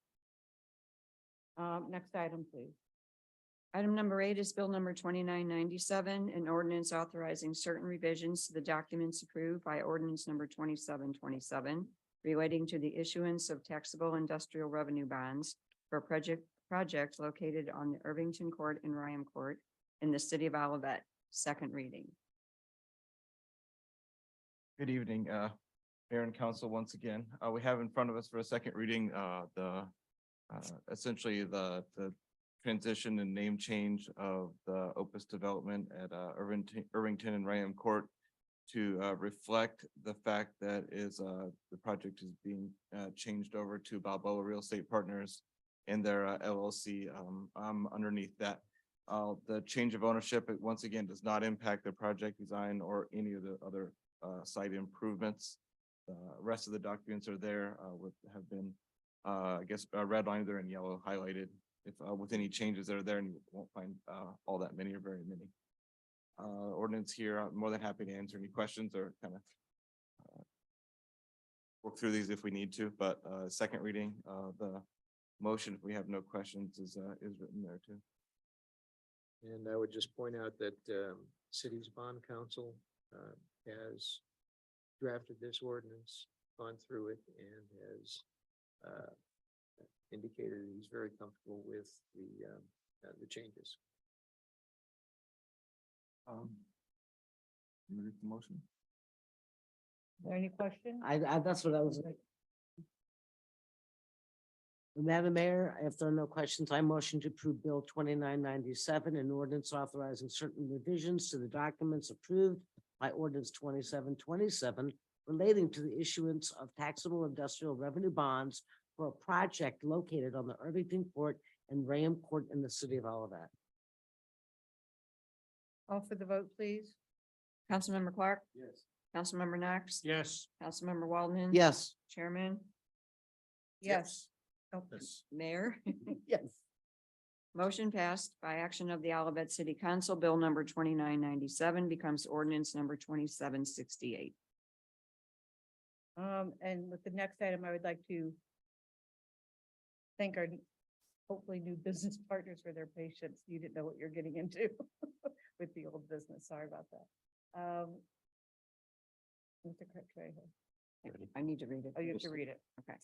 Next item, please. Item number 8 is bill number 2997, an ordinance authorizing certain revisions to the documents approved by ordinance number 2727 relating to the issuance of taxable industrial revenue bonds for a project located on the Irvington Court and Ryan Court in the city of Olivet. Second reading. Good evening, Mayor and Council. Once again, we have in front of us for a second reading, essentially the transition and name change of the Opus development at Irvington and Ryan Court to reflect the fact that the project is being changed over to Balboa Real Estate Partners and their LLC underneath that. The change of ownership, it once again does not impact the project design or any of the other site improvements. The rest of the documents are there, have been, I guess, redlined there in yellow highlighted. If with any changes that are there, and you won't find all that many or very many. Ordinance here, I'm more than happy to answer any questions or kind of work through these if we need to, but second reading, the motion, if we have no questions, is written there too. And I would just point out that city's bond council has drafted this ordinance, gone through it, and has indicated that he's very comfortable with the changes. You read the motion? Is there any question? That's what I was. Madam Mayor, if there are no questions, I motion to approve Bill 2997, an ordinance authorizing certain revisions to the documents approved by ordinance 2727 relating to the issuance of taxable industrial revenue bonds for a project located on the Irvington Court and Ryan Court in the city of Olivet. Call for the vote, please. Councilmember Clark, Yes. Councilmember Knox, Yes. Councilmember Waldman. Yes. Chairman, Yes. Oh, Yes. Mayor. Yes. Motion passed by action of the Olivet City Council. Bill number 2997 becomes ordinance number 2768. And with the next item, I would like to thank our hopefully new business partners for their patience. You didn't know what you're getting into with the old business. Sorry about that. Mr. Trejo. I need to read it. Oh, you have to read it. Okay.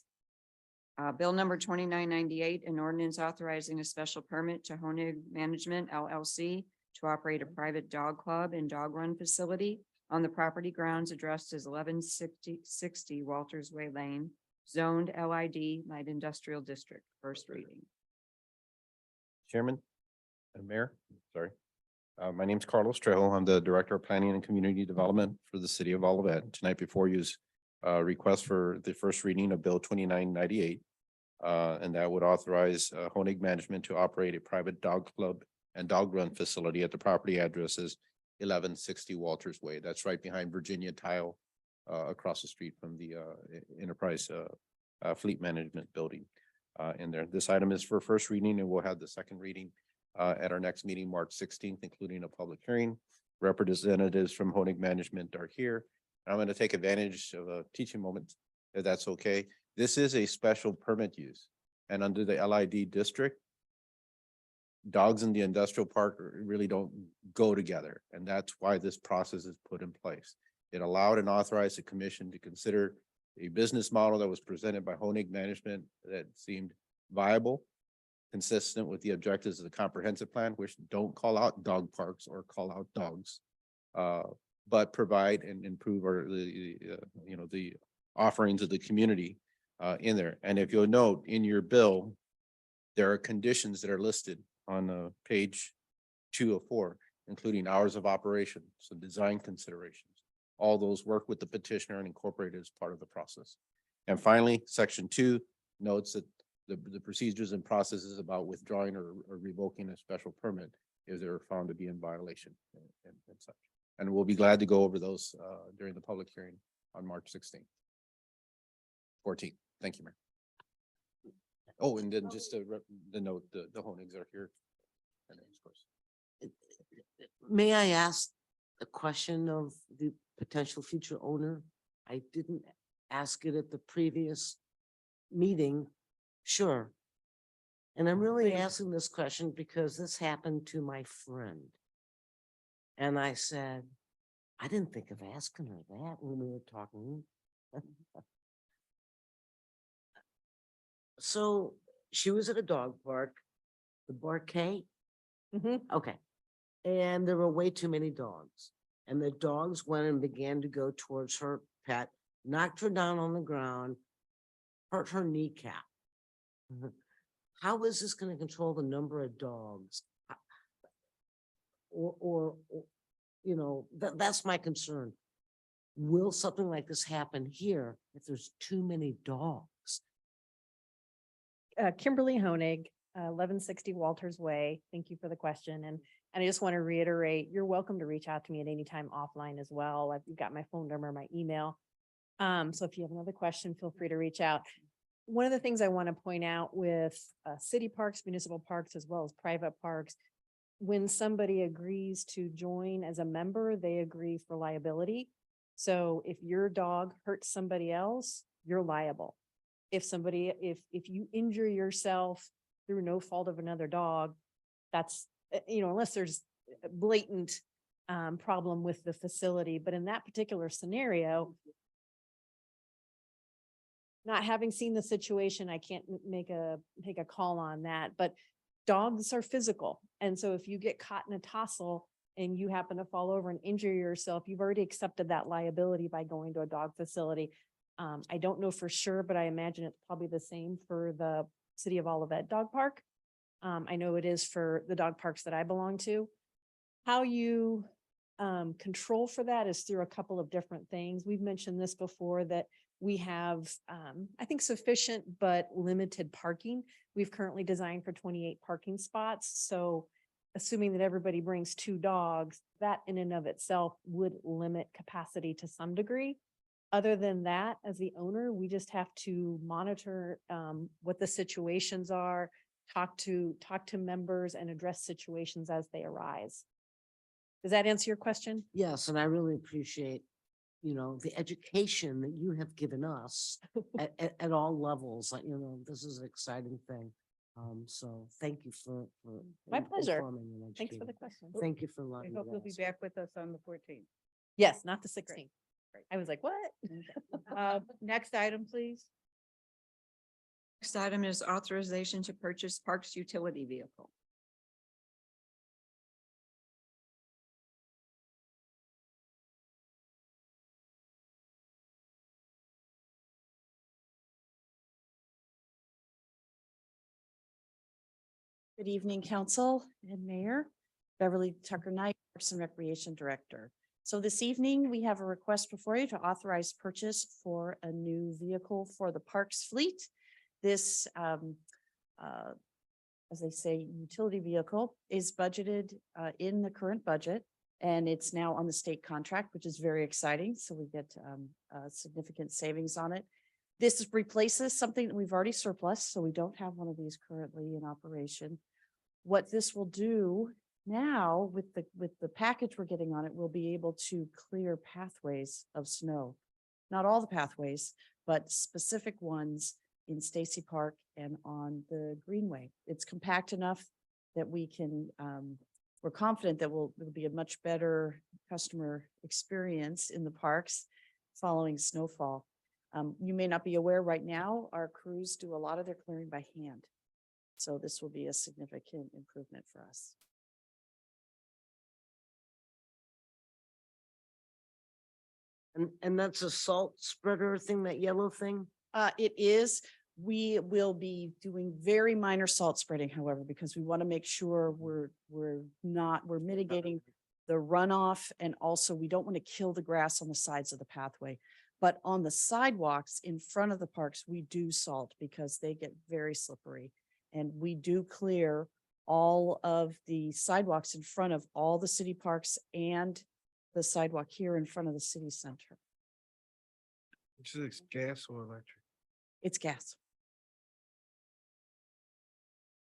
Bill number 2998, an ordinance authorizing a special permit to Honig Management LLC to operate a private dog club and dog run facility on the property grounds addressed as 1160 Walters Way Lane, zoned LID Light Industrial District, first reading. Chairman and Mayor, sorry. My name's Carlos Trejo. I'm the Director of Planning and Community Development for the City of Olivet. Tonight before you is a request for the first reading of Bill 2998. And that would authorize Honig Management to operate a private dog club and dog run facility at the property addresses 1160 Walters Way. That's right behind Virginia Tile, across the street from the Enterprise Fleet Management Building in there. This item is for first reading, and we'll have the second reading at our next meeting, March 16th, including a public hearing. Representatives from Honig Management are here. I'm going to take advantage of a teaching moment, if that's okay. This is a special permit use, and under the LID district, dogs in the industrial park really don't go together, and that's why this process is put in place. It allowed and authorized the commission to consider a business model that was presented by Honig Management that seemed viable, consistent with the objectives of the comprehensive plan, which don't call out dog parks or call out dogs, but provide and improve the offerings of the community in there. And if you'll note in your bill, there are conditions that are listed on page 2 of 4, including hours of operation, so design considerations. All those work with the petitioner and incorporated as part of the process. And finally, section 2 notes that the procedures and processes about withdrawing or revoking a special permit if they're found to be in violation and such. And we'll be glad to go over those during the public hearing on March 14th. Thank you, Mayor. Oh, and then just to the note, the Honigs are here. And of course, May I ask a question of the potential future owner? I didn't ask it at the previous meeting. Sure. And I'm really asking this question because this happened to my friend. And I said, I didn't think of asking her that when we were talking. So she was at a dog park, the Barquet. Okay. And there were way too many dogs. And the dogs went and began to go towards her pet, knocked her down on the ground, hurt her kneecap. How is this going to control the number of dogs? Or that's my concern. Will something like this happen here if there's too many dogs? Kimberly Honig, 1160 Walters Way. Thank you for the question. And I just want to reiterate, you're welcome to reach out to me at any time offline as well. You've got my phone number, my email. So if you have another question, feel free to reach out. One of the things I want to point out with city parks, municipal parks, as well as private parks, when somebody agrees to join as a member, they agree for liability. So if your dog hurts somebody else, you're liable. If you injure yourself through no fault of another dog, that's, unless there's a blatant problem with the facility. But in that particular scenario, not having seen the situation, I can't make a call on that, but dogs are physical. And so if you get caught in a tussle and you happen to fall over and injure yourself, you've already accepted that liability by going to a dog facility. I don't know for sure, but I imagine it's probably the same for the City of Olivet Dog Park. I know it is for the dog parks that I belong to. How you control for that is through a couple of different things. We've mentioned this before, that we have, I think, sufficient but limited parking. We've currently designed for 28 parking spots. So assuming that everybody brings 2 dogs, that in and of itself would limit capacity to some degree. Other than that, as the owner, we just have to monitor what the situations are, talk to members and address situations as they arise. Does that answer your question? Yes, and I really appreciate, the education that you have given us at all levels. This is an exciting thing. So thank you for My pleasure. informing and Thanks for educating. the question. Thank you for I letting me hope you'll be ask. back with us on the 14th. Yes, not the 16th. I was like, what? Next item, please. Next item is authorization to purchase Parks utility vehicle. Good evening, council and mayor. Beverly Tucker Knight, Parks and Recreation Director. So this evening, we have a request before you to authorize purchase for a new vehicle for the parks fleet. This, as they say, utility vehicle is budgeted in the current budget. And it's now on the state contract, which is very exciting. So we get significant savings on it. This replaces something that we've already surplus, so we don't have one of these currently in operation. What this will do now with the package we're getting on it, we'll be able to clear pathways of snow. Not all the pathways, but specific ones in Stacy Park and on the Greenway. It's compact enough that we can, we're confident that it'll be a much better customer experience in the parks following snowfall. You may not be aware right now, our crews do a lot of their clearing by hand. So this will be a significant improvement for us. And that's a salt spreader thing, that yellow thing? It is. We will be doing very minor salt spreading, however, because we want to make sure we're mitigating the runoff, and also we don't want to kill the grass on the sides of the pathway. But on the sidewalks in front of the parks, we do salt because they get very slippery. And we do clear all of the sidewalks in front of all the city parks and the sidewalk here in front of the city center. Which is gas or electric? It's gas.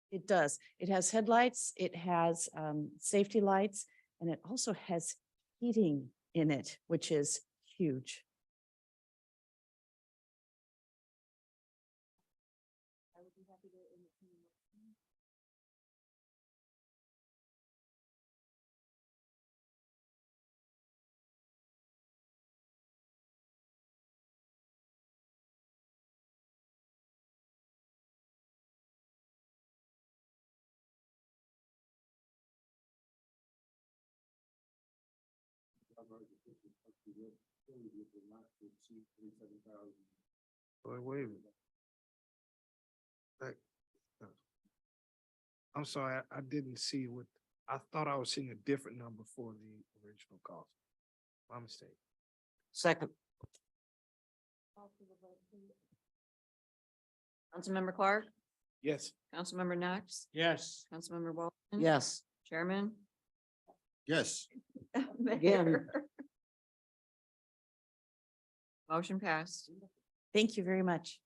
It does. It has headlights, it has safety lights, and it also has heating in it, which is huge. Wait a minute. I'm sorry, I didn't see what, I thought I was seeing a different number for the original cost. My mistake. Second. Councilmember Clark, Yes. Councilmember Knox, Yes. Councilmember Walton. Yes. Chairman. Yes. Again. Motion passed. Thank you very much.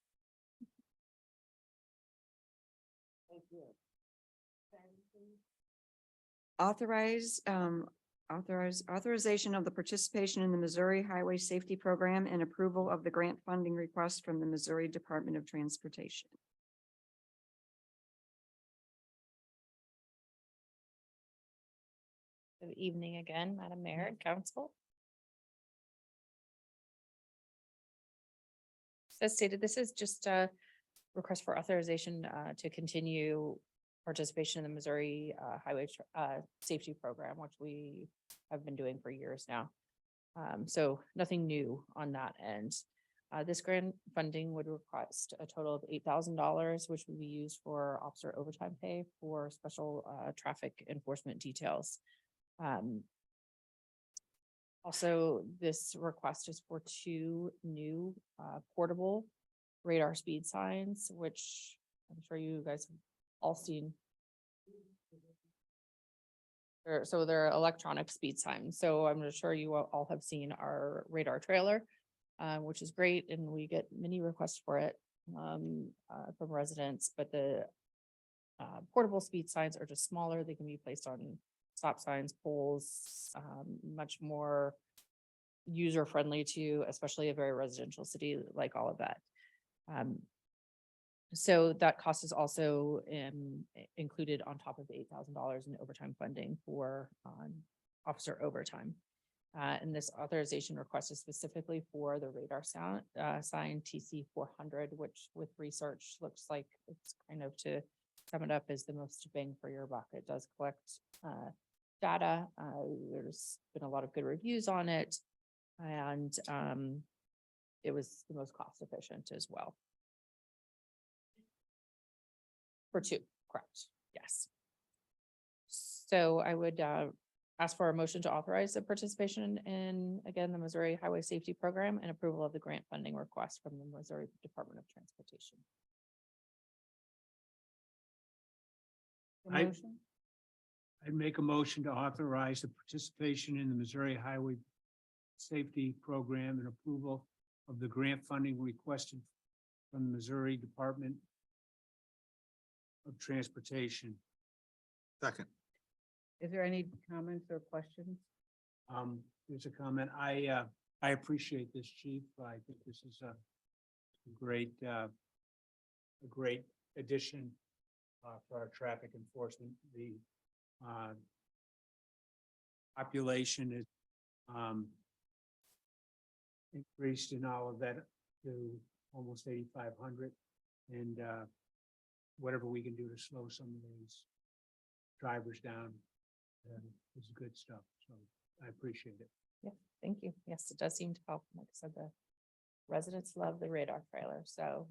Authorization of the participation in the Missouri Highway Safety Program and approval of the grant funding request from the Missouri Department of Transportation. Good evening again, Madam Mayor and Council. As stated, this is just a request for authorization to continue participation in the Missouri Highway Safety Program, which we have been doing for years now. So nothing new on that end. This grant funding would request a total of $8,000, which would be used for officer overtime pay for special traffic enforcement details. Also, this request is for 2 new portable radar speed signs, which I'm sure you guys have all seen. So they're electronic speed signs. So I'm sure you all have seen our radar trailer, which is great, and we get many requests for it from residents. But the portable speed signs are just smaller. They can be placed on stop signs, poles, much more user friendly to especially a very residential city like Olivet. So that cost is also included on top of the $8,000 in overtime funding for officer overtime. And this authorization request is specifically for the radar sign TC 400, which with research looks like it's kind of, to sum it up, is the most bang for your buck. It does collect data. There's been a lot of good reviews on it, and it was the most cost efficient as well. For 2, correct. Yes. So I would ask for a motion to authorize the participation in, again, the Missouri Highway Safety Program and approval of the grant funding request from the Missouri Department of Transportation. I- I'd make a motion to authorize the participation in the Missouri Highway Safety Program and approval of the grant funding requested from the Missouri Department of Transportation. Second. Is there any comments or questions? There's a comment. I appreciate this, chief. I think this is a great addition for our traffic enforcement. The population is increased in all of that to almost 8,500. And whatever we can do to slow some of these drivers down is good stuff. So I appreciate it. Yeah, thank you. Yes, it does seem to help. Like I said, the residents love the radar trailer, so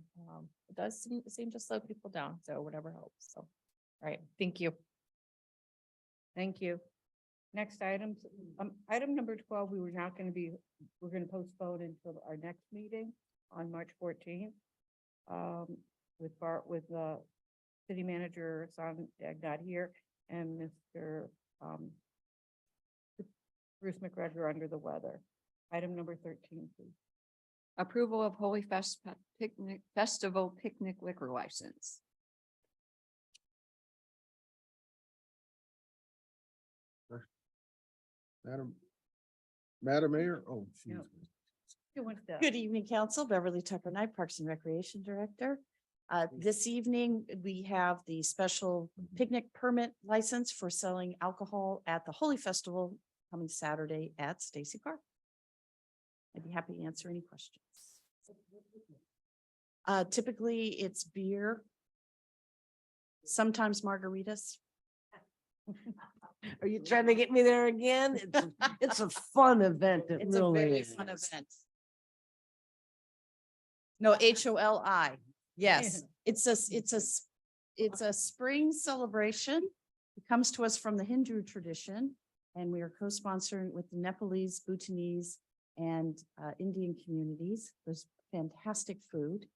it does seem to slow people down. So whatever helps. So, all right, thank you. Thank you. Next items, item number 12, we're going to postpone until our next meeting on March 14th. With city manager Son not here and Mr. Bruce McGregor under the weather. Item number 13, please. Approval of Holy Festival picnic liquor license. Madam Mayor, oh, excuse No. me. Who wants to- Good evening, Council. Beverly Tucker Knight, Parks and Recreation Director. This evening, we have the special picnic permit license for selling alcohol at the Holy Festival coming Saturday at Stacy Park. I'd be happy to answer any questions. Typically, it's beer. Sometimes margaritas. Are you trying to get me there again? It's a fun event. It It's a really very is. fun event. No, HOLI. Yes, it's a spring celebration. It comes to us from the Hindu tradition, and we are co-sponsoring with the Nepalese, Bhutanese, and Indian communities. There's fantastic food,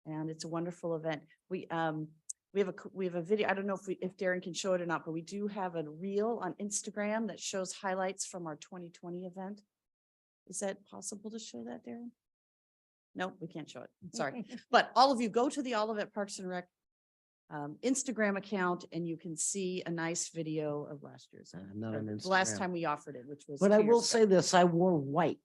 and it's a wonderful event. We have a video. I don't know if Darren can show it or not, but we do have a reel on Instagram that shows highlights from our 2020 event. Is that possible to show that, Darren? No, we can't show it. Sorry. But all of you go to the Olivet Parks and Rec Instagram account and you can see a nice video of last year's. I'm not on The last Instagram. time we offered it, which was. But I 2 years will ago. say this, I wore white.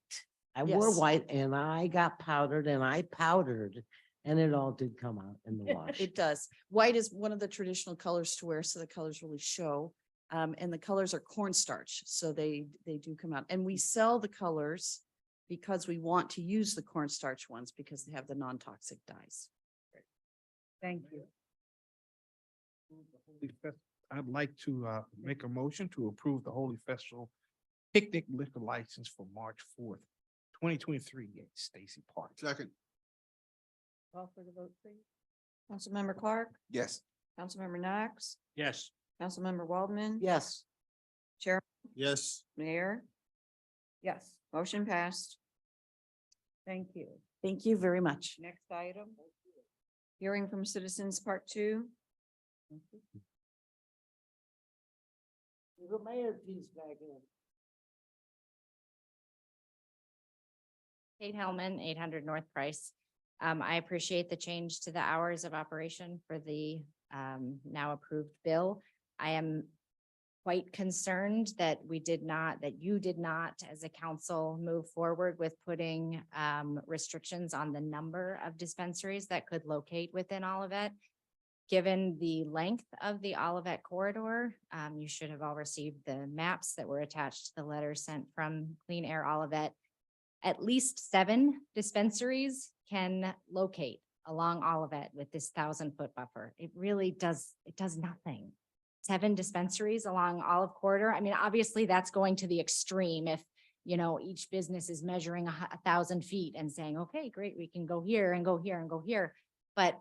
I wore Yes. white and I got powdered and I powdered and it all did come out in the wash. It does. White is one of the traditional colors to wear, so the colors really show. And the colors are cornstarch, so they do come out. And we sell the colors because we want to use the cornstarch ones because they have the non-toxic dyes. Thank you. I'd like to make a motion to approve the Holy Festival picnic liquor license for March 4th, 2023 at Stacy Park. Second. Call for the vote, please. Councilmember Clark, Yes. Councilmember Knox, Yes. Councilmember Waldman. Yes. Chair, Yes. Mayor, Yes, motion passed. thank you. Thank you very much. Next item. Hearing from citizens, part 2. The mayor piece back in. Kate Hellman, 800 North Price. I appreciate the change to the hours of operation for the now approved bill. I am quite concerned that you did not, as a council, move forward with putting restrictions on the number of dispensaries that could locate within Olivet. Given the length of the Olivet corridor, you should have all received the maps that were attached to the letter sent from Clean Air Olivet. At least 7 dispensaries can locate along Olivet with this 1,000-foot buffer. It really does, it does nothing. 7 dispensaries along Olive Corridor. I mean, obviously that's going to the extreme if, each business is measuring 1,000 feet and saying, okay, great, we can go here and go here and go here. But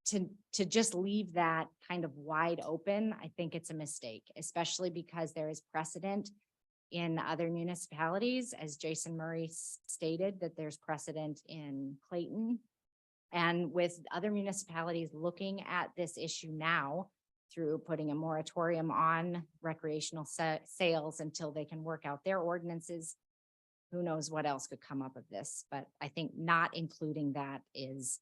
to just leave that kind of wide open, I think it's a mistake, especially because there is precedent in other municipalities, as Jason Murray stated, that there's precedent in Clayton. And with other municipalities looking at this issue now through putting a moratorium on recreational sales until they can work out their ordinances, who knows what else could come up of this, but I think not including that is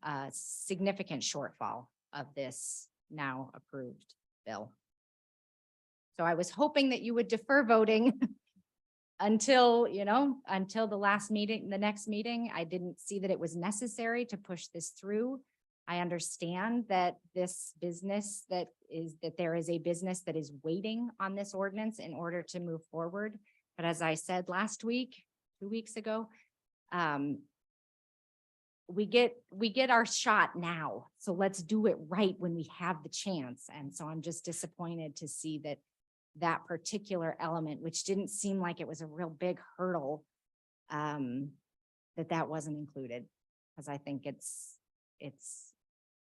a significant shortfall of this now approved bill. So I was hoping that you would defer voting until, until the last meeting, the next meeting. I didn't see that it was necessary to push this through. I understand that there is a business that is waiting on this ordinance in order to move forward. But as I said last week, 2 weeks ago, we get our shot now. So let's do it right when we have the chance. And so I'm just disappointed to see that particular element, which didn't seem like it was a real big hurdle, that wasn't included. Because I think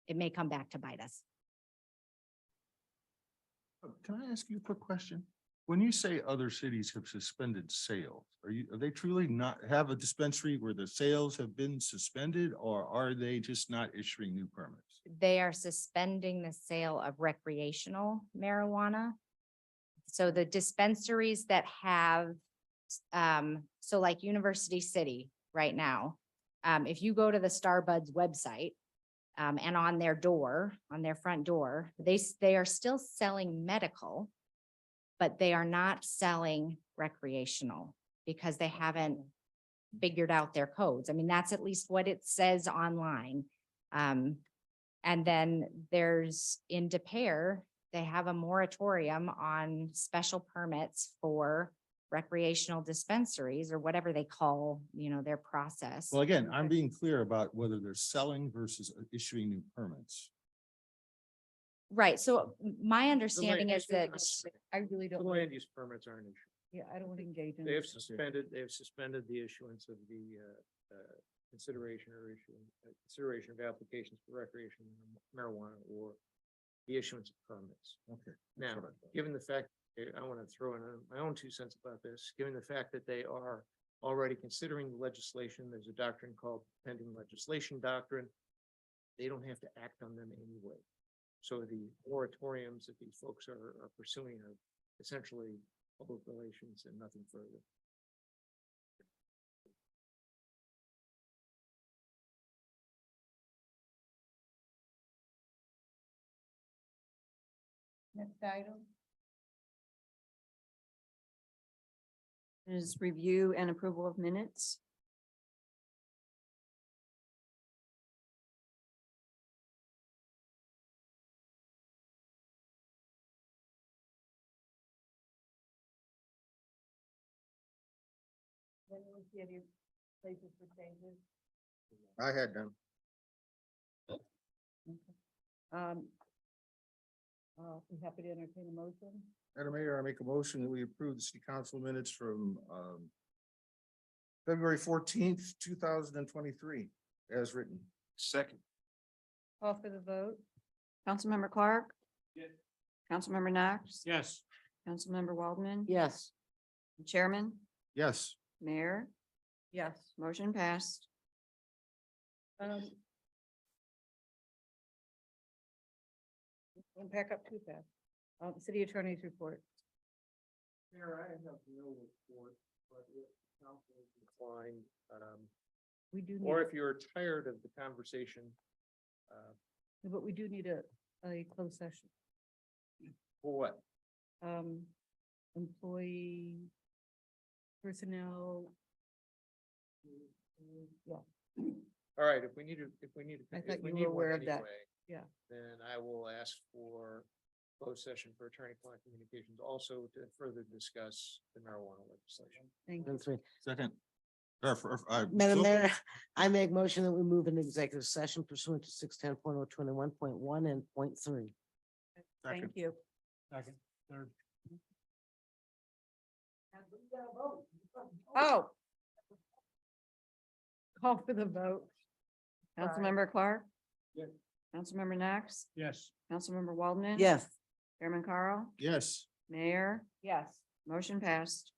it may come back to bite us. Can I ask you a quick question? When you say other cities have suspended sales, are they truly not have a dispensary where the sales have been suspended, or are they just not issuing new permits? They are suspending the sale of recreational marijuana. So the dispensaries that have, so like University City right now, if you go to the Starbuds website, and on their front door, they are still selling medical, but they are not selling recreational because they haven't figured out their codes. I mean, that's at least what it says online. And then there's in De Pere, they have a moratorium on special permits for recreational dispensaries or whatever they call, their process. Well, again, I'm being clear about whether they're selling versus issuing new permits. Right. So my understanding is that I really The don't. land use permits aren't issued. Yeah, I don't want to engage in. They have this. suspended the issuance of the consideration of applications for recreational marijuana or the issuance of permits. Okay. Now, given the fact, I want to throw in my own 2 cents about this, given the fact that they are already considering the legislation, there's a doctrine called pending legislation doctrine. They don't have to act on them anyway. So the moratoriums that these folks are pursuing are essentially public relations and nothing further. Next item. Is review and approval of minutes. When we see any places for changes. I had them. I'm happy to entertain a motion. Madam Mayor, I make a motion that we approve the city council minutes from February 14th, 2023, as written. Second. Call for the vote. Councilmember Clark. Yes. Councilmember Knox. Yes. Councilmember Waldman. Yes. Chairman, Yes. Mayor, Yes. motion passed. Don't pack up too fast. City attorney's report. Mayor, I have no report, but if council is inclined, We do or need, if you're tired of the conversation, but we do need a closed session. for what? Employee, personnel. Yeah, All right, if we need to, I if thought we you need were aware one of that. anyway, Yeah. then I will ask for closed session for attorney-client communications, also to further discuss the marijuana legislation. Thank you. Second. Madam Mayor, I make motion that we move into executive session pursuant to 610.021.1 and .3. Thank you. Second, third. Oh. Call for the vote. Councilmember Clark. Yes. Councilmember Knox, Yes. Councilmember Waldman. Yes. Chairman Carl, Yes. Mayor, Yes. motion passed.